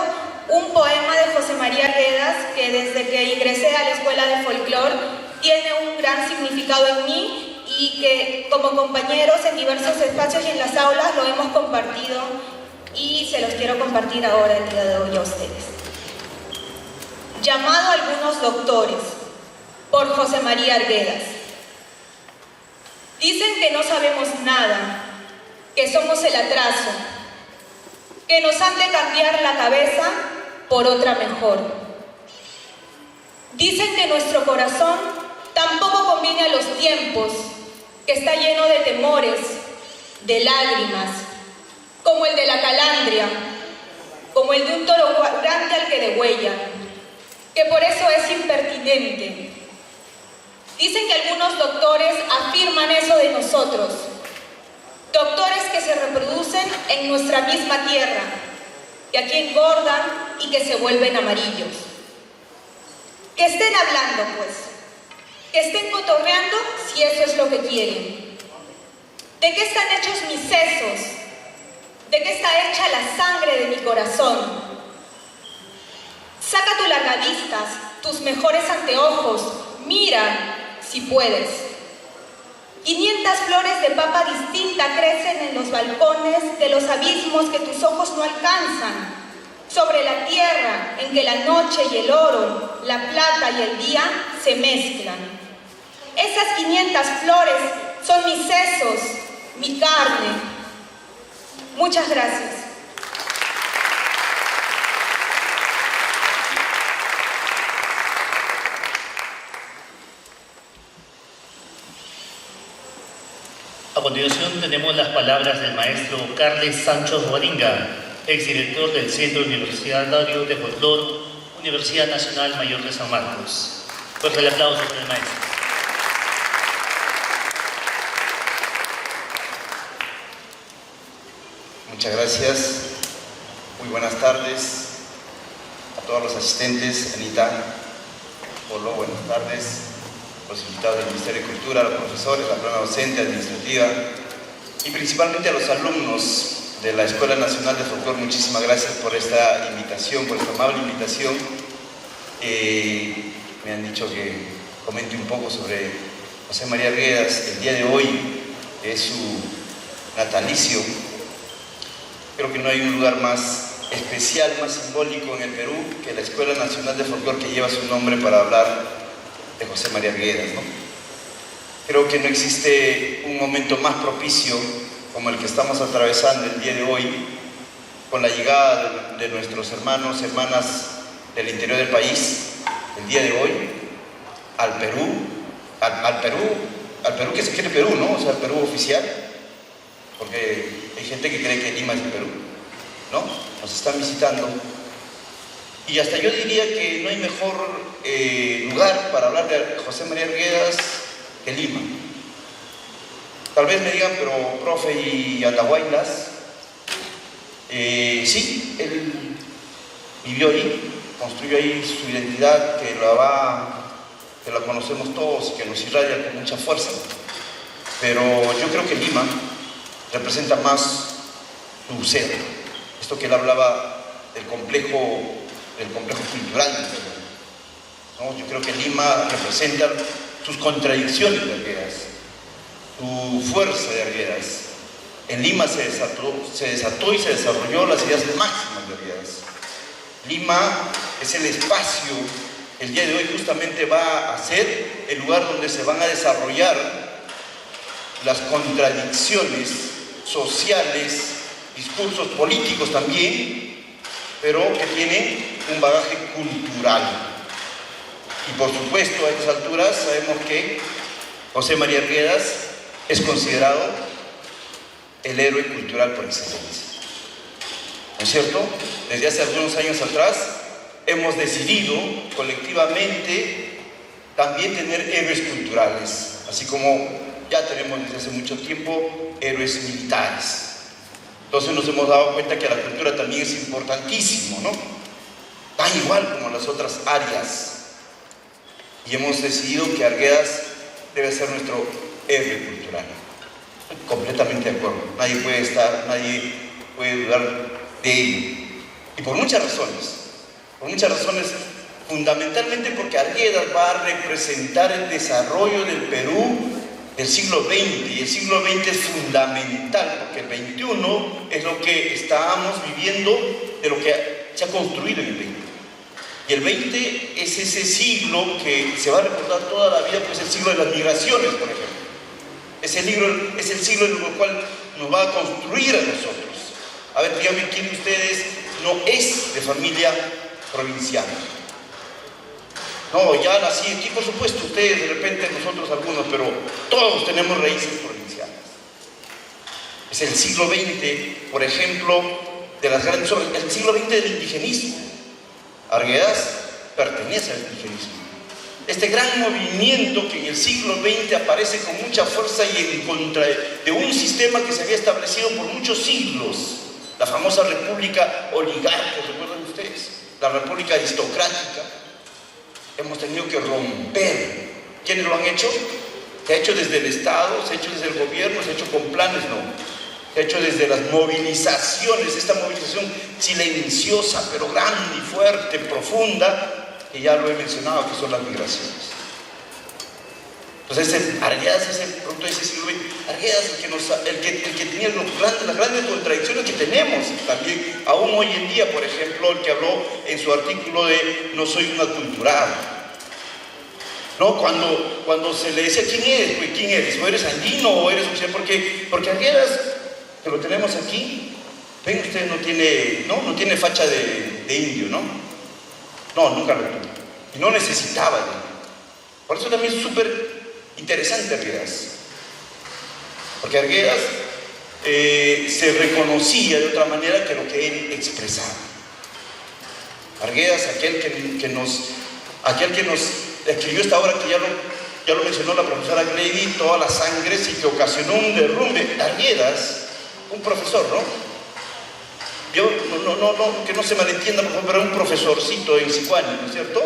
Speaker 6: un poema de José María Arguedas que desde que ingresé a la Escuela de Folclor tiene un gran significado en mí y que como compañeros en diversos espacios y en las aulas lo hemos compartido y se los quiero compartir ahora el día de hoy a ustedes. Llamado a algunos doctores, por José María Arguedas. Dicen que no sabemos nada, que somos el atraso, que nos han de cambiar la cabeza por otra mejor. Dicen que nuestro corazón tampoco conviene a los tiempos, que está lleno de temores, de lágrimas, como el de la calandria, como el de un toro grande al que degüellan, que por eso es impertinente. Dicen que algunos doctores afirman eso de nosotros, doctores que se reproducen en nuestra misma tierra, que aquí engordan y que se vuelven amarillos. Que estén hablando, pues, que estén cotorreando si eso es lo que quieren. ¿De qué están hechos mis sesos? ¿De qué está hecha la sangre de mi corazón? Saca tus largavistas, tus mejores anteojos, mira si puedes. 500 flores de papa distinta crecen en los balcones de los abismos que tus ojos no alcanzan, sobre la tierra en que la noche y el oro, la plata y el día se mezclan. Esas 500 flores son mis sesos, mi carne. Muchas gracias.
Speaker 1: A continuación tenemos las palabras del maestro Carles Sancho Guaringa, exdirector del Centro Universitario de Folclor, Universidad Nacional Mayor de San Marcos. Fuerte el aplauso para el maestro.
Speaker 7: Muchas gracias. Muy buenas tardes a todos los asistentes. Anita, Polo, buenas tardes. Los invitados del Ministerio de Cultura, los profesores, la plana docente, administrativa y principalmente a los alumnos de la Escuela Nacional de Folclor. Muchísimas gracias por esta invitación, por esta amable invitación. Me han dicho que comente un poco sobre José María Arguedas. El día de hoy es su natalicio. Creo que no hay un lugar más especial, más simbólico en el Perú que la Escuela Nacional de Folclor, que lleva su nombre para hablar de José María Arguedas, ¿no? Creo que no existe un momento más propicio como el que estamos atravesando el día de hoy, con la llegada de nuestros hermanos y hermanas del interior del país, el día de hoy, al Perú que se quiere Perú, ¿no? O sea, el Perú oficial, porque hay gente que cree que Lima es el Perú, ¿no? Nos están visitando. Y hasta yo diría que no hay mejor lugar para hablar de José María Arguedas que Lima. Tal vez me digan, pero profe, ¿y Andahuaylas? Sí, él vivió ahí, construyó ahí su identidad que la conocemos todos y que nos irradia con mucha fuerza. Pero yo creo que Lima representa más su ser. Esto que él hablaba del complejo cultural del Perú, ¿no? Yo creo que Lima representa sus contradicciones de Arguedas, su fuerza de Arguedas. En Lima se desató y se desarrolló las ideas máximas de Arguedas. Lima es el espacio, el día de hoy justamente va a ser el lugar donde se van a desarrollar las contradicciones sociales, discursos políticos también, pero que tienen un bagaje cultural. Y por supuesto, a estas alturas sabemos que José María Arguedas es considerado el héroe cultural por excelencia. ¿No es cierto? Desde hace algunos años atrás hemos decidido colectivamente también tener héroes culturales, así como ya tenemos desde hace mucho tiempo héroes militares. Entonces nos hemos dado cuenta que la cultura también es importantísimo, ¿no? Tan igual como las otras áreas. Y hemos decidido que Arguedas debe ser nuestro héroe cultural. Estoy completamente de acuerdo. Nadie puede dudar de ello. Y por muchas razones, fundamentalmente porque Arguedas va a representar el desarrollo del Perú del siglo XX, y el siglo XX es fundamental porque el XXI es lo que estábamos viviendo de lo que se ha construido en el XX. Y el XX es ese siglo que se va a recordar toda la vida, pues el siglo de las migraciones, por ejemplo. Es el siglo en el cual nos va a construir a nosotros. A ver, díganme quién de ustedes no es de familia provinciana. No, ya nací aquí, por supuesto, ustedes, de repente nosotros algunos, pero todos tenemos raíces provincianas. Es el siglo XX, por ejemplo, el siglo XX del indigenismo. Arguedas pertenece al indigenismo. Este gran movimiento que en el siglo XX aparece con mucha fuerza y en contra de un sistema que se había establecido por muchos siglos, la famosa república oligarca, ¿recuerdan ustedes? La república aristocrática. Hemos tenido que romper. ¿Quiénes lo han hecho? Se ha hecho desde el Estado, se ha hecho desde el gobierno, se ha hecho con planes, no. Se ha hecho desde las movilizaciones, esta movilización silenciosa, pero grande y fuerte, profunda, que ya lo he mencionado, que son las migraciones. Entonces, Arguedas es el producto de ese siglo XX. Arguedas el que tenía las grandes contradicciones que tenemos también, aún hoy en día, por ejemplo, el que habló en su artículo de "No soy una cultural". ¿No? Cuando se le decía ¿quién eres? Pues, ¿quién eres? ¿O eres andino o eres oficial? Porque Arguedas, que lo tenemos aquí, ven, usted no tiene facha de indio, ¿no? No, nunca lo tuvo. Y no necesitaba de indio. Por eso también es súper interesante Arguedas, porque Arguedas se reconocía de otra manera que lo que él expresaba. Arguedas, aquel que nos escribió esta obra que ya lo mencionó la profesora Glady, Todas las sangres, y que ocasionó un derrumbe. Arguedas, un profesor, ¿no? Yo, que no se malentienda, por favor, pero era un profesorcito en psicoanálisis, ¿no es cierto?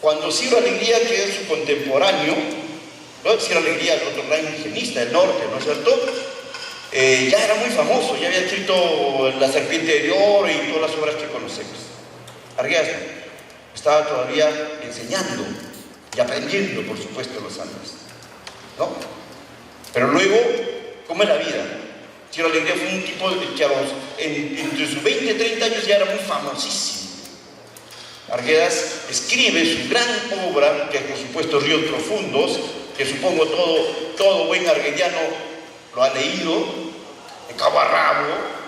Speaker 7: Cuando Ciro Alegría, que es su contemporáneo, ¿no? Ciro Alegría, el otro gran indigenista del norte, ¿no es cierto? Ya era muy famoso, ya había escrito La serpiente de oro y todas las obras que conocemos. Arguedas estaba todavía enseñando y aprendiendo, por supuesto, los Andes, ¿no? Pero luego, ¿cómo es la vida? Ciro Alegría fue un tipo que entre sus 20 y 30 años ya era muy famosísimo. Arguedas escribe su gran obra, que es por supuesto Ríos Profundos, que supongo todo buen arguediano lo ha leído, de cabo a rabo,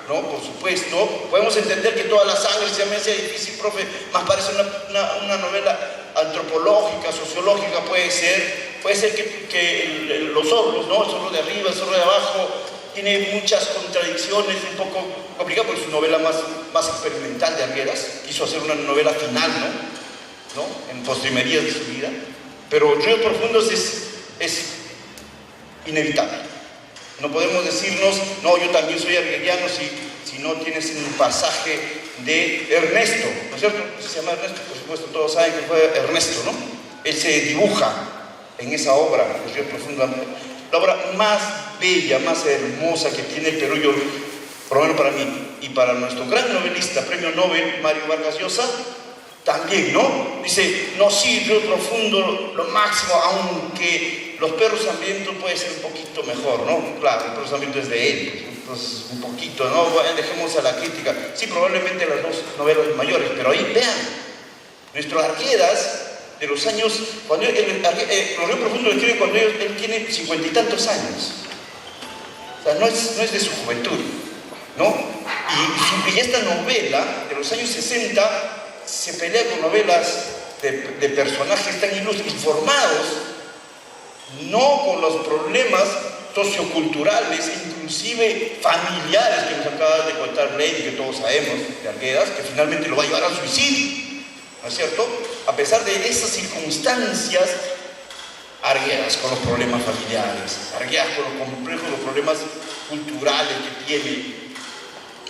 Speaker 7: ¿no? Por supuesto. Podemos entender que Todas las sangres, se me hace difícil, profe, más parece una novela antropológica, sociológica, puede ser que los zorros, ¿no? El zorro de arriba, el zorro de abajo, tiene muchas contradicciones, un poco complicado, porque es su novela más experimental de Arguedas. Quiso hacer una novela final, ¿no? En postrimerías de su vida. Pero Ríos Profundos es inevitable. No podemos decirnos, no, yo también soy arguediano si si no tienes un pasaje de Ernesto, ¿no es cierto? Se llama Ernesto, por supuesto, todos saben que fue Ernesto, ¿no? Él se dibuja en esa obra, El río profundo, la obra más bella, más hermosa que tiene el Perú, yo, por lo menos para mí, y para nuestro gran novelista, premio Nobel, Mario Vargas Llosa, también, ¿no? Dice, no, sí, el río profundo, lo máximo, aunque los perros hambrientos puede ser un poquito mejor, ¿no? Claro, el perro hambriento es de él, entonces un poquito, ¿no? Bueno, dejemos a la crítica. Sí, probablemente las dos novelas mayores, pero ahí vean, nuestro Arguedas de los años, cuando el río profundo lo escribe cuando él tiene 50 y tantos años. O sea, no es de su juventud, ¿no? Y esta novela de los años 60 se pelea con novelas de personajes tan ilustres, informados, no con los problemas socioculturales, inclusive familiares que nos acaba de contar Blake, que todos sabemos, de Arguedas, que finalmente lo va a llevar al suicidio, ¿no es cierto? A pesar de esas circunstancias, Arguedas con los problemas familiares, Arguedas con los complejos, los problemas culturales que tiene,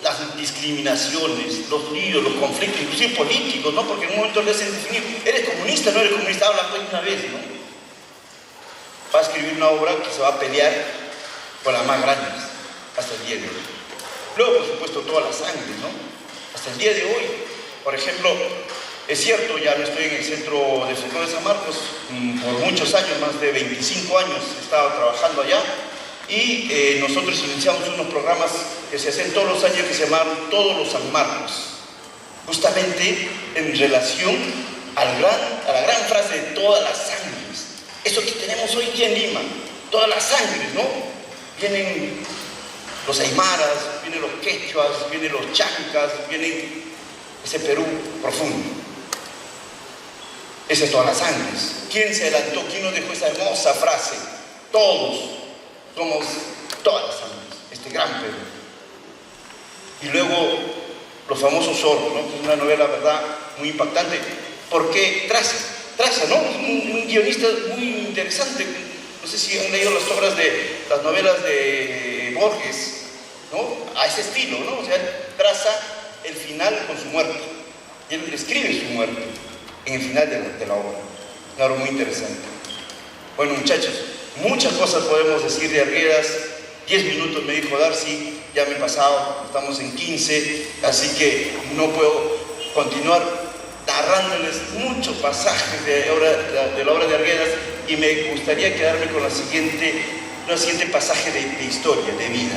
Speaker 7: las discriminaciones, los líos, los conflictos, inclusive políticos, ¿no? Porque en un momento le hacen definir, ¿eres comunista? No eres comunista, habla pues una vez, ¿no? Va a escribir una obra que se va a pelear con las más grandes, hasta el día de hoy. Luego, por supuesto, toda la sangre, ¿no? Hasta el día de hoy. Por ejemplo, es cierto, ya no estoy en el Centro de Folclore de San Marcos, por muchos años, más de 25 años he estado trabajando allá, y nosotros iniciamos unos programas que se hacen todos los años que se llaman Todos los San Marcos, justamente en relación a la gran frase de todas las sangres, eso que tenemos hoy día en Lima, todas las sangres, ¿no? Vienen los aymaras, vienen los quechuas, vienen los chancas, vienen ese Perú profundo. Esa es todas las sangres. ¿Quién se adelantó? ¿Quién nos dejó esa hermosa frase? Todos somos todas las sangres, este gran Perú. Y luego los famosos Zorros, ¿no? Que es una novela, verdad, muy impactante, porque traza, ¿no? Un guionista muy interesante. No sé si han leído las novelas de Borges, ¿no? A ese estilo, ¿no? O sea, él traza el final con su muerte. Y él escribe su muerte en el final de la obra. Una obra muy interesante. Bueno, muchachos, muchas cosas podemos decir de Arguedas. 10 minutos me dijo Darcy, ya me he pasado, estamos en 15, así que no puedo continuar narrándoles muchos pasajes de la obra de Arguedas, y me gustaría quedarme con el siguiente pasaje de historia, de vida.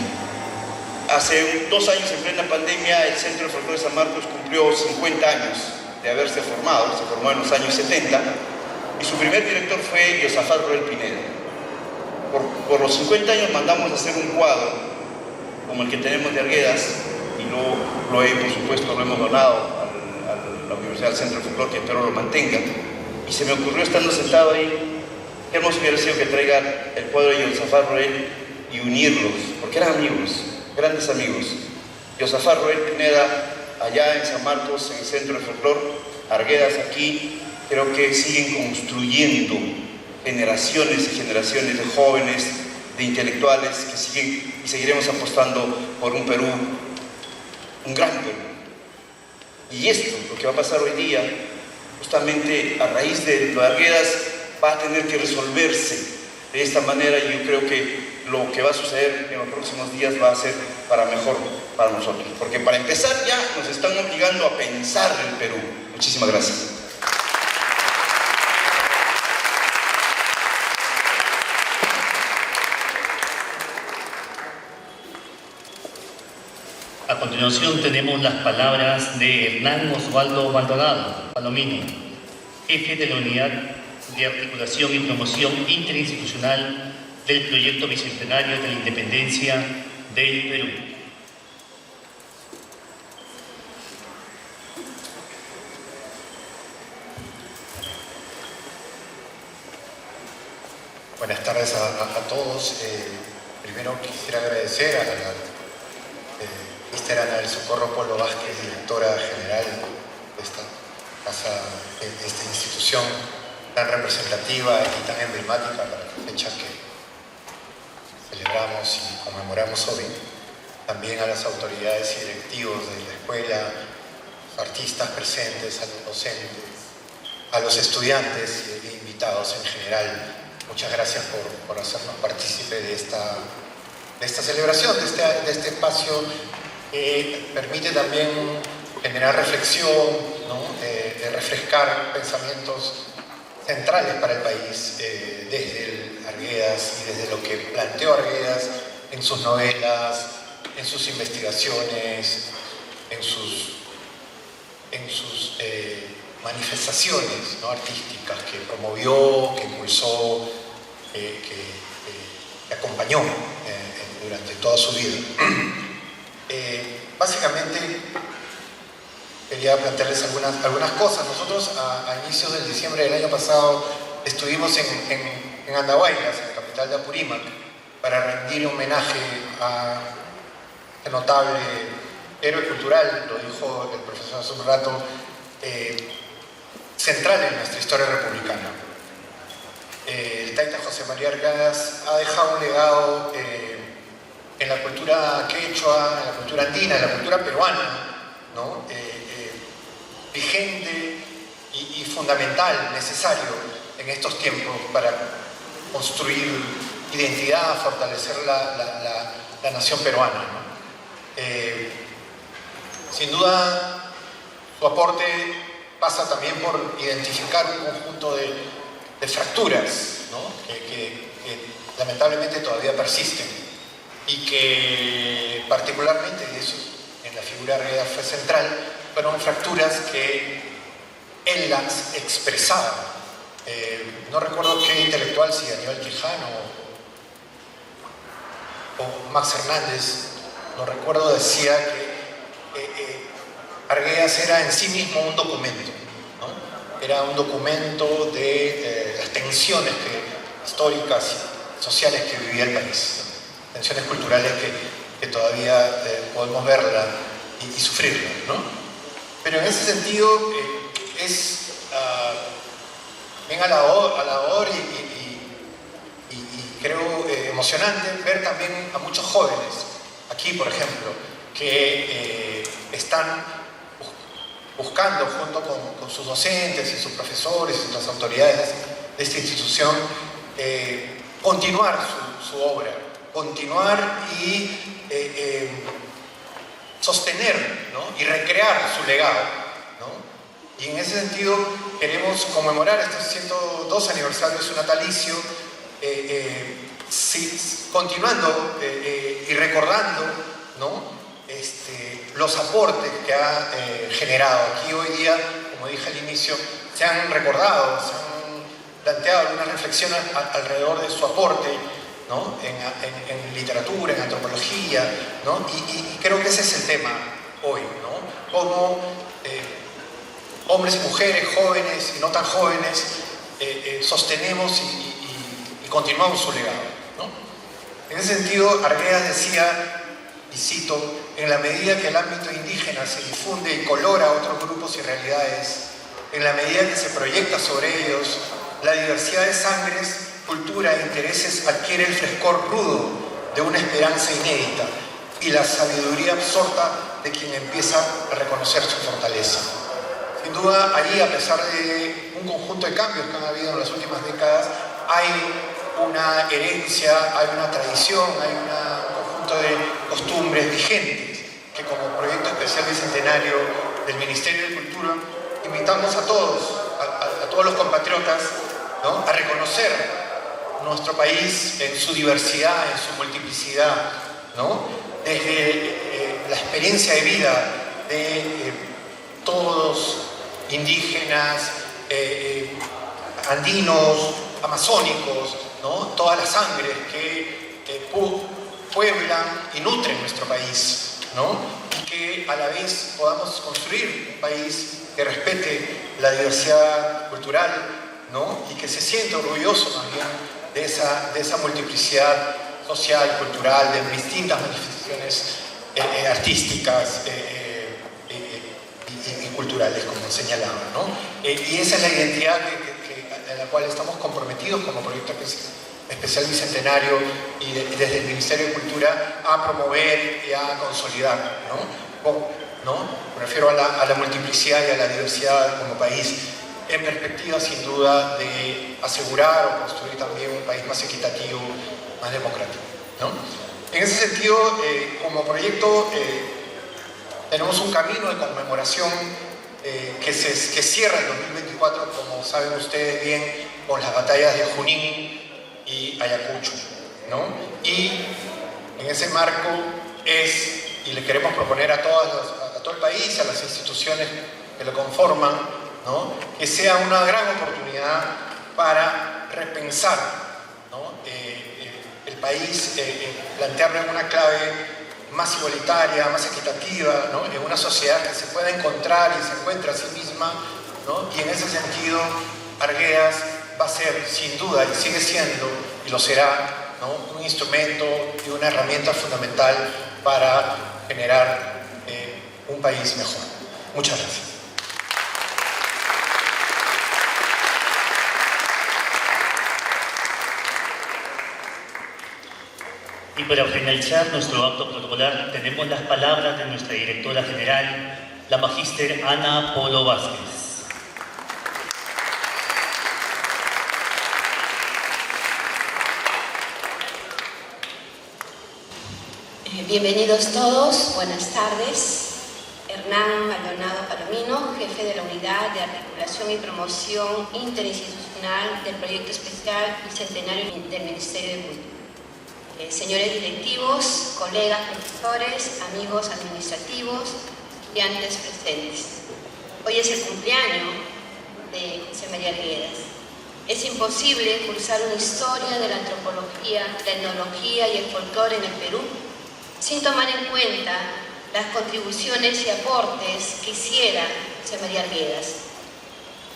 Speaker 7: Hace 2 años, en plena pandemia, el Centro de Folclore de San Marcos cumplió 50 años de haberse formado, se formó en los años 70, y su primer director fue Josafat Roel Pineda. Por los 50 años mandamos a hacer un cuadro como el que tenemos de Arguedas, y por supuesto, lo hemos donado a la Universidad del Centro de Folclore, que espero lo mantenga. Y se me ocurrió, estando sentado ahí, qué hermoso hubiera sido que traiga el cuadro de Josafat Roel y unirlos, porque eran amigos, grandes amigos. Josafat Roel Pineda allá en San Marcos, en el Centro de Folclore, Arguedas aquí, creo que siguen construyendo generaciones y generaciones de jóvenes, de intelectuales que siguen, y seguiremos apostando por un Perú, un gran Perú. Y esto, lo que va a pasar hoy día, justamente a raíz de lo de Arguedas, va a tener que resolverse de esta manera, y yo creo que lo que va a suceder en los próximos días va a ser para mejor para nosotros. Porque para empezar ya nos están obligando a pensar en el Perú. Muchísimas gracias.
Speaker 1: A continuación tenemos las palabras de Hernán Osvaldo Maldonado Palomino, jefe de la Unidad de Articulación y Promoción Interinstitucional del Proyecto Bicentenario de la Independencia del Perú.
Speaker 8: Buenas tardes a todos. Primero quisiera agradecer a la Mr. Ana del Socorro Polo Vázquez, directora general de esta casa, de esta institución tan representativa y tan emblemática para la fecha que celebramos y conmemoramos hoy. también a las autoridades y directivos de la escuela, los artistas presentes, a los docentes, a los estudiantes e invitados en general. Muchas gracias por hacernos partícipe de esta celebración, de este espacio que permite también generar reflexión, ¿no? De refrescar pensamientos centrales para el país, desde el Arguedas y desde lo que planteó Arguedas en sus novelas, en sus investigaciones, en sus manifestaciones, ¿no? artísticas que promovió, que impulsó, que acompañó durante toda su vida. Básicamente quería plantearles algunas cosas. Nosotros a inicios del diciembre del año pasado estuvimos en Andahuaylas, en la capital de Apurímac, para rendir homenaje a este notable héroe cultural, lo dijo el profesor hace un rato, central en nuestra historia republicana. El taita José María Arguedas ha dejado un legado en la cultura quechua, en la cultura andina, en la cultura peruana, ¿no? Vigente y fundamental, necesario en estos tiempos para construir identidad, fortalecer la nación peruana, ¿no? Sin duda, su aporte pasa también por identificar un conjunto de fracturas, ¿no? que lamentablemente todavía persisten y que particularmente, y eso en la figura de Arguedas fue central, fueron fracturas que él las expresaba. No recuerdo qué intelectual, si Aníbal Quijano o Max Hernández, no recuerdo, decía que Arguedas era en sí mismo un documento, ¿no? Era un documento de las tensiones históricas y sociales que vivía el país, ¿no? Tensiones culturales que todavía podemos verla y sufrirla, ¿no? Pero en ese sentido es bien halagador y creo emocionante ver también a muchos jóvenes, aquí por ejemplo, que están buscando junto con sus docentes y sus profesores y las autoridades de esta institución continuar su obra, continuar y sostener, ¿no? y recrear su legado, ¿no? Y en ese sentido queremos conmemorar este 102 aniversario de su natalicio, continuando y recordando, ¿no? Los aportes que ha generado. Aquí hoy día, como dije al inicio, se han recordado, se han planteado algunas reflexiones alrededor de su aporte, ¿no? en literatura, en antropología, ¿no? y creo que ese es el tema hoy, ¿no? Cómo hombres y mujeres, jóvenes y no tan jóvenes, sostenemos y continuamos su legado, ¿no? En ese sentido, Arguedas decía, y cito, en la medida que el ámbito indígena se difunde y colora a otros grupos y realidades, en la medida que se proyecta sobre ellos, la diversidad de sangres, cultura e intereses adquiere el frescor rudo de una esperanza inédita y la sabiduría absorta de quien empieza a reconocer su fortaleza. Sin duda, ahí, a pesar de un conjunto de cambios que han habido en las últimas décadas, hay una herencia, hay una tradición, hay un conjunto de costumbres vigentes que, como proyecto especial bicentenario del Ministerio de Cultura, invitamos a todos los compatriotas, ¿no? a reconocer nuestro país en su diversidad, en su multiplicidad, ¿no? Desde la experiencia de vida de todos, indígenas, andinos, amazónicos, ¿no? Todas las sangres que pueblan y nutren nuestro país, ¿no? Y que a la vez podamos construir un país que respete la diversidad cultural, ¿no? Y que se sienta orgulloso más bien de esa multiplicidad social, cultural, de distintas manifestaciones artísticas y culturales, como señalaba, ¿no? Y esa es la identidad en la cual estamos comprometidos como proyecto especial bicentenario y desde el Ministerio de Cultura a promover y a consolidar, ¿no? Me refiero a la multiplicidad y a la diversidad como país, en perspectiva sin duda de asegurar o construir también un país más equitativo, más democrático, ¿no? En ese sentido, como proyecto, tenemos un camino de conmemoración que cierra el 2024, como saben ustedes bien, con las batallas de Junín y Ayacucho, ¿no? Y en ese marco y le queremos proponer a todo el país, a las instituciones que lo conforman, ¿no? Que sea una gran oportunidad para repensar, ¿no? El país, plantearlo en una clave más igualitaria, más equitativa, ¿no? En una sociedad que se pueda encontrar y se encuentra a sí misma, ¿no? Y en ese sentido, Arguedas va a ser, sin duda, y sigue siendo, y lo será, ¿no? Un instrumento y una herramienta fundamental para generar un país mejor. Muchas gracias.
Speaker 1: Y para finalizar nuestro acto protocolar, tenemos las palabras de nuestra directora general, la magíster Ana Polo Vázquez.
Speaker 9: Bienvenidos todos, buenas tardes. Hernán Maldonado Palomino, jefe de la Unidad de Articulación y Promoción Interinstitucional del Proyecto Especial Bicentenario del Ministerio de Cultura. Señores directivos, colegas profesores, amigos administrativos, estudiantes presentes. Hoy es el cumpleaños de José María Arguedas. Es imposible cursar una historia de la antropología, la etnología y el folclore en el Perú sin tomar en cuenta las contribuciones y aportes que hiciera José María Arguedas.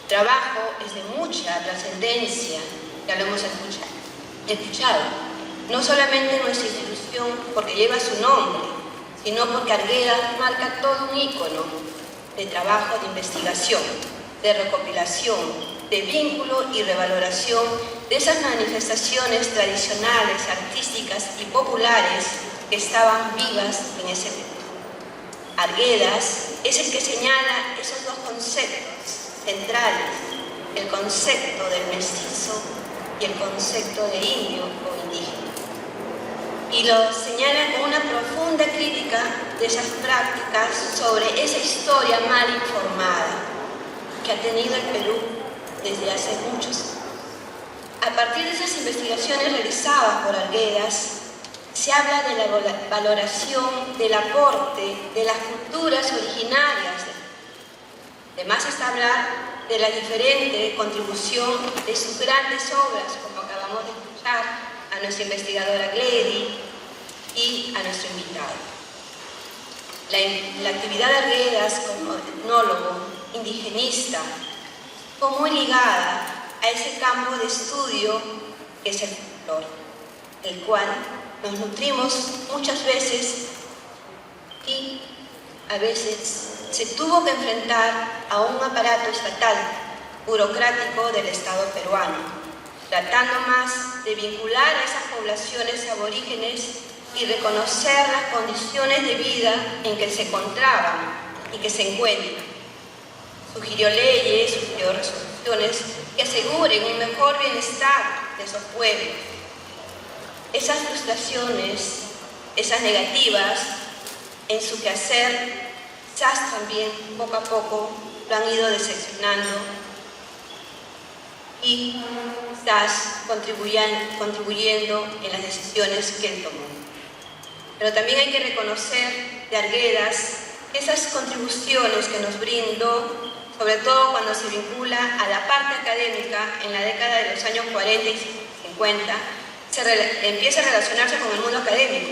Speaker 9: El trabajo es de mucha trascendencia, ya lo hemos escuchado, no solamente en nuestra institución porque lleva su nombre, sino porque Arguedas marca todo un ícono de trabajo de investigación, de recopilación, de vínculo y revaloración de esas manifestaciones tradicionales, artísticas y populares que estaban vivas en ese momento. Arguedas es el que señala esos dos conceptos centrales, el concepto del mestizo y el concepto de indio o indígena. Y lo señala con una profunda crítica de esas prácticas sobre esa historia mal informada que ha tenido el Perú desde hace muchos años. A partir de esas investigaciones realizadas por Arguedas, se habla de la valoración del aporte de las culturas originarias. Además está hablar de la diferente contribución de sus grandes obras, como acabamos de escuchar, a nuestra investigadora Gledy y a nuestro invitado. La actividad de Arguedas como etnólogo, indigenista, fue muy ligada a ese campo de estudio que es el folclore, el cual nos nutrimos muchas veces y a veces se tuvo que enfrentar a un aparato estatal, burocrático del Estado peruano, tratando más de vincular a esas poblaciones aborígenes y reconocer las condiciones de vida en que se encontraban y que se encuentran. Sugirió leyes, sugirió resoluciones que aseguren un mejor bienestar de esos pueblos. Esas frustraciones, esas negativas en su quehacer, quizás también poco a poco lo han ido decepcionando y quizás contribuyendo en las decisiones que él tomó. Pero también hay que reconocer de Arguedas esas contribuciones que nos brindó, sobre todo cuando se vincula a la parte académica en la década de los años 40 y 50, empieza a relacionarse con el mundo académico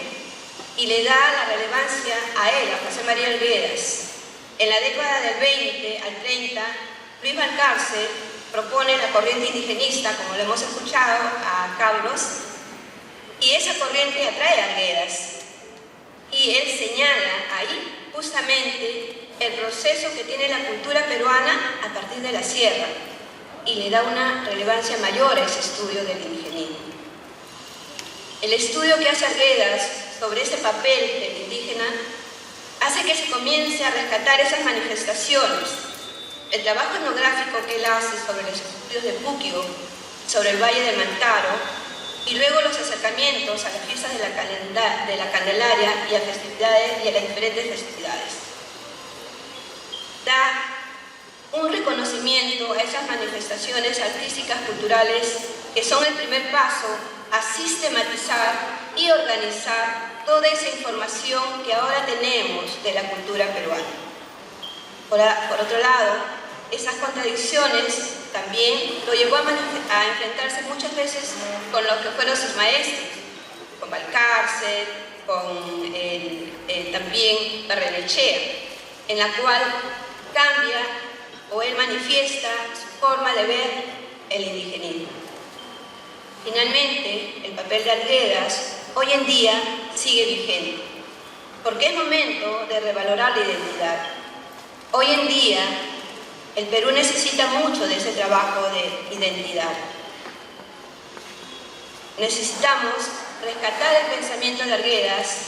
Speaker 9: y le da la relevancia a él, a José María Arguedas. En la década del 20 al 30, Luis Balcarce propone la corriente indigenista, como lo hemos escuchado a Carlos, y esa corriente atrae a Arguedas. Y él señala ahí justamente el proceso que tiene la cultura peruana a partir de la sierra y le da una relevancia mayor a ese estudio del indigenismo. El estudio que hace Arguedas sobre ese papel del indígena hace que se comience a rescatar esas manifestaciones. El trabajo etnográfico que él hace sobre los estudios de Puquio, sobre el Valle del Mantaro, y luego los acercamientos a las fiestas de la Candelaria y a festividades y a las diferentes festividades. Da un reconocimiento a esas manifestaciones artísticas culturales que son el primer paso a sistematizar y organizar toda esa información que ahora tenemos de la cultura peruana. Por otro lado, esas contradicciones también lo llevó a enfrentarse muchas veces con los que fueron sus maestros, con Valcárcel, con también Barrenechea, en la cual cambia o él manifiesta su forma de ver el indigenismo. Finalmente, el papel de Arguedas hoy en día sigue vigente, porque es momento de revalorar la identidad. Hoy en día, el Perú necesita mucho de ese trabajo de identidad. Necesitamos rescatar el pensamiento de Arguedas,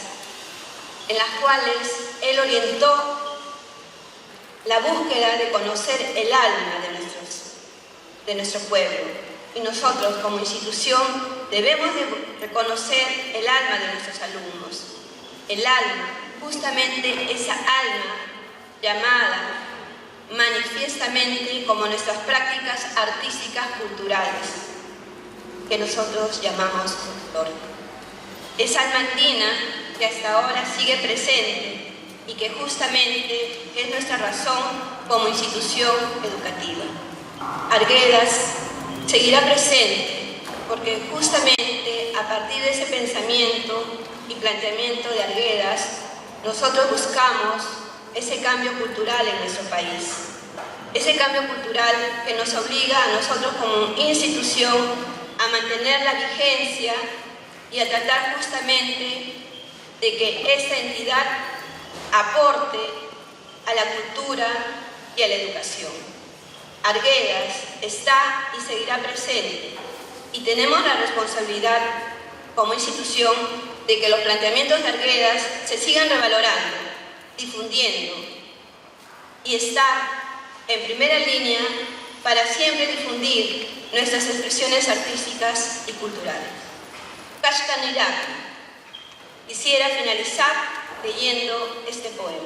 Speaker 9: en las cuales él orientó la búsqueda de conocer el alma de nuestro pueblo. Y nosotros, como institución, debemos de reconocer el alma de nuestros alumnos. El alma, justamente esa alma llamada manifiestamente como nuestras prácticas artísticas culturales, que nosotros llamamos folclore. Esa alma andina que hasta ahora sigue presente y que justamente es nuestra razón como institución educativa. Arguedas seguirá presente porque justamente a partir de ese pensamiento y planteamiento de Arguedas, nosotros buscamos ese cambio cultural en nuestro país. Ese cambio cultural que nos obliga a nosotros como institución a mantener la vigencia y a tratar justamente de que esta entidad aporte a la cultura y a la educación. Arguedas está y seguirá presente y tenemos la responsabilidad como institución de que los planteamientos de Arguedas se sigan revalorando, difundiendo y estar en primera línea para siempre difundir nuestras expresiones artísticas y culturales. Kashkaniraki. Quisiera finalizar leyendo este poema,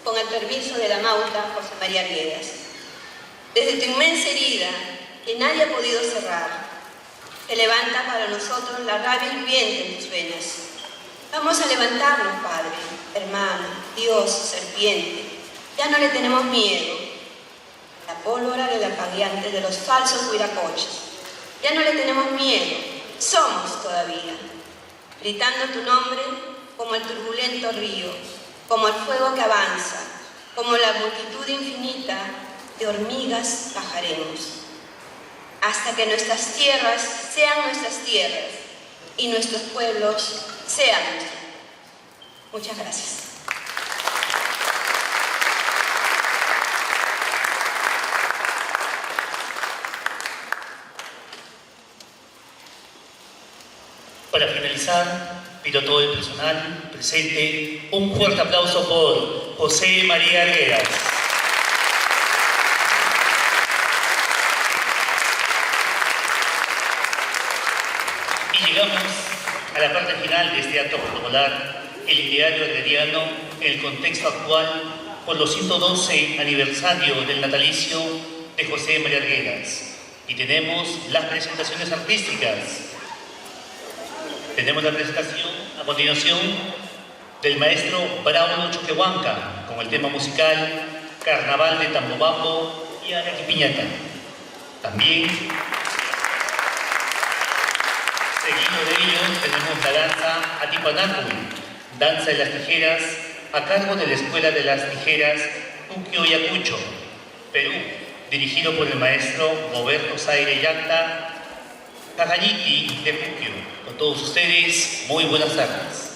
Speaker 9: con el permiso de la Mauta José María Arguedas. Desde tu inmensa herida, que nadie ha podido cerrar, te levanta para nosotros la rabia hirviente en tus venas. Vamos a levantarnos, Padre, hermano, Dios, serpiente. Ya no le tenemos miedo. La pólvora del apagueante de los falsos huiracoches. Ya no le tenemos miedo. Somos todavía. Gritando tu nombre como el turbulento río, como el fuego que avanza, como la multitud infinita de hormigas bajaremos, hasta que nuestras tierras sean nuestras tierras y nuestros pueblos sean nuestros. Muchas gracias.
Speaker 1: Para finalizar, pido a todo el personal presente un fuerte aplauso por José María Arguedas. Y llegamos a la parte final de este acto protocolar, el ideario herreriano en el contexto actual por los 112 aniversario del natalicio de José María Arguedas. Y tenemos las presentaciones artísticas. Tenemos la presentación a continuación del maestro Brauno Choquehuanca con el tema musical Carnaval de Tambobambo y Arequipiñata. También, seguido de ello, tenemos la danza Atipanacui, danza de las tijeras, a cargo de la Escuela de las Tijeras Puquio Ayacucho, Perú, dirigido por el maestro Roberto Zaire Yacta Cajayiti de Puquio. Con todos ustedes, muy buenas tardes.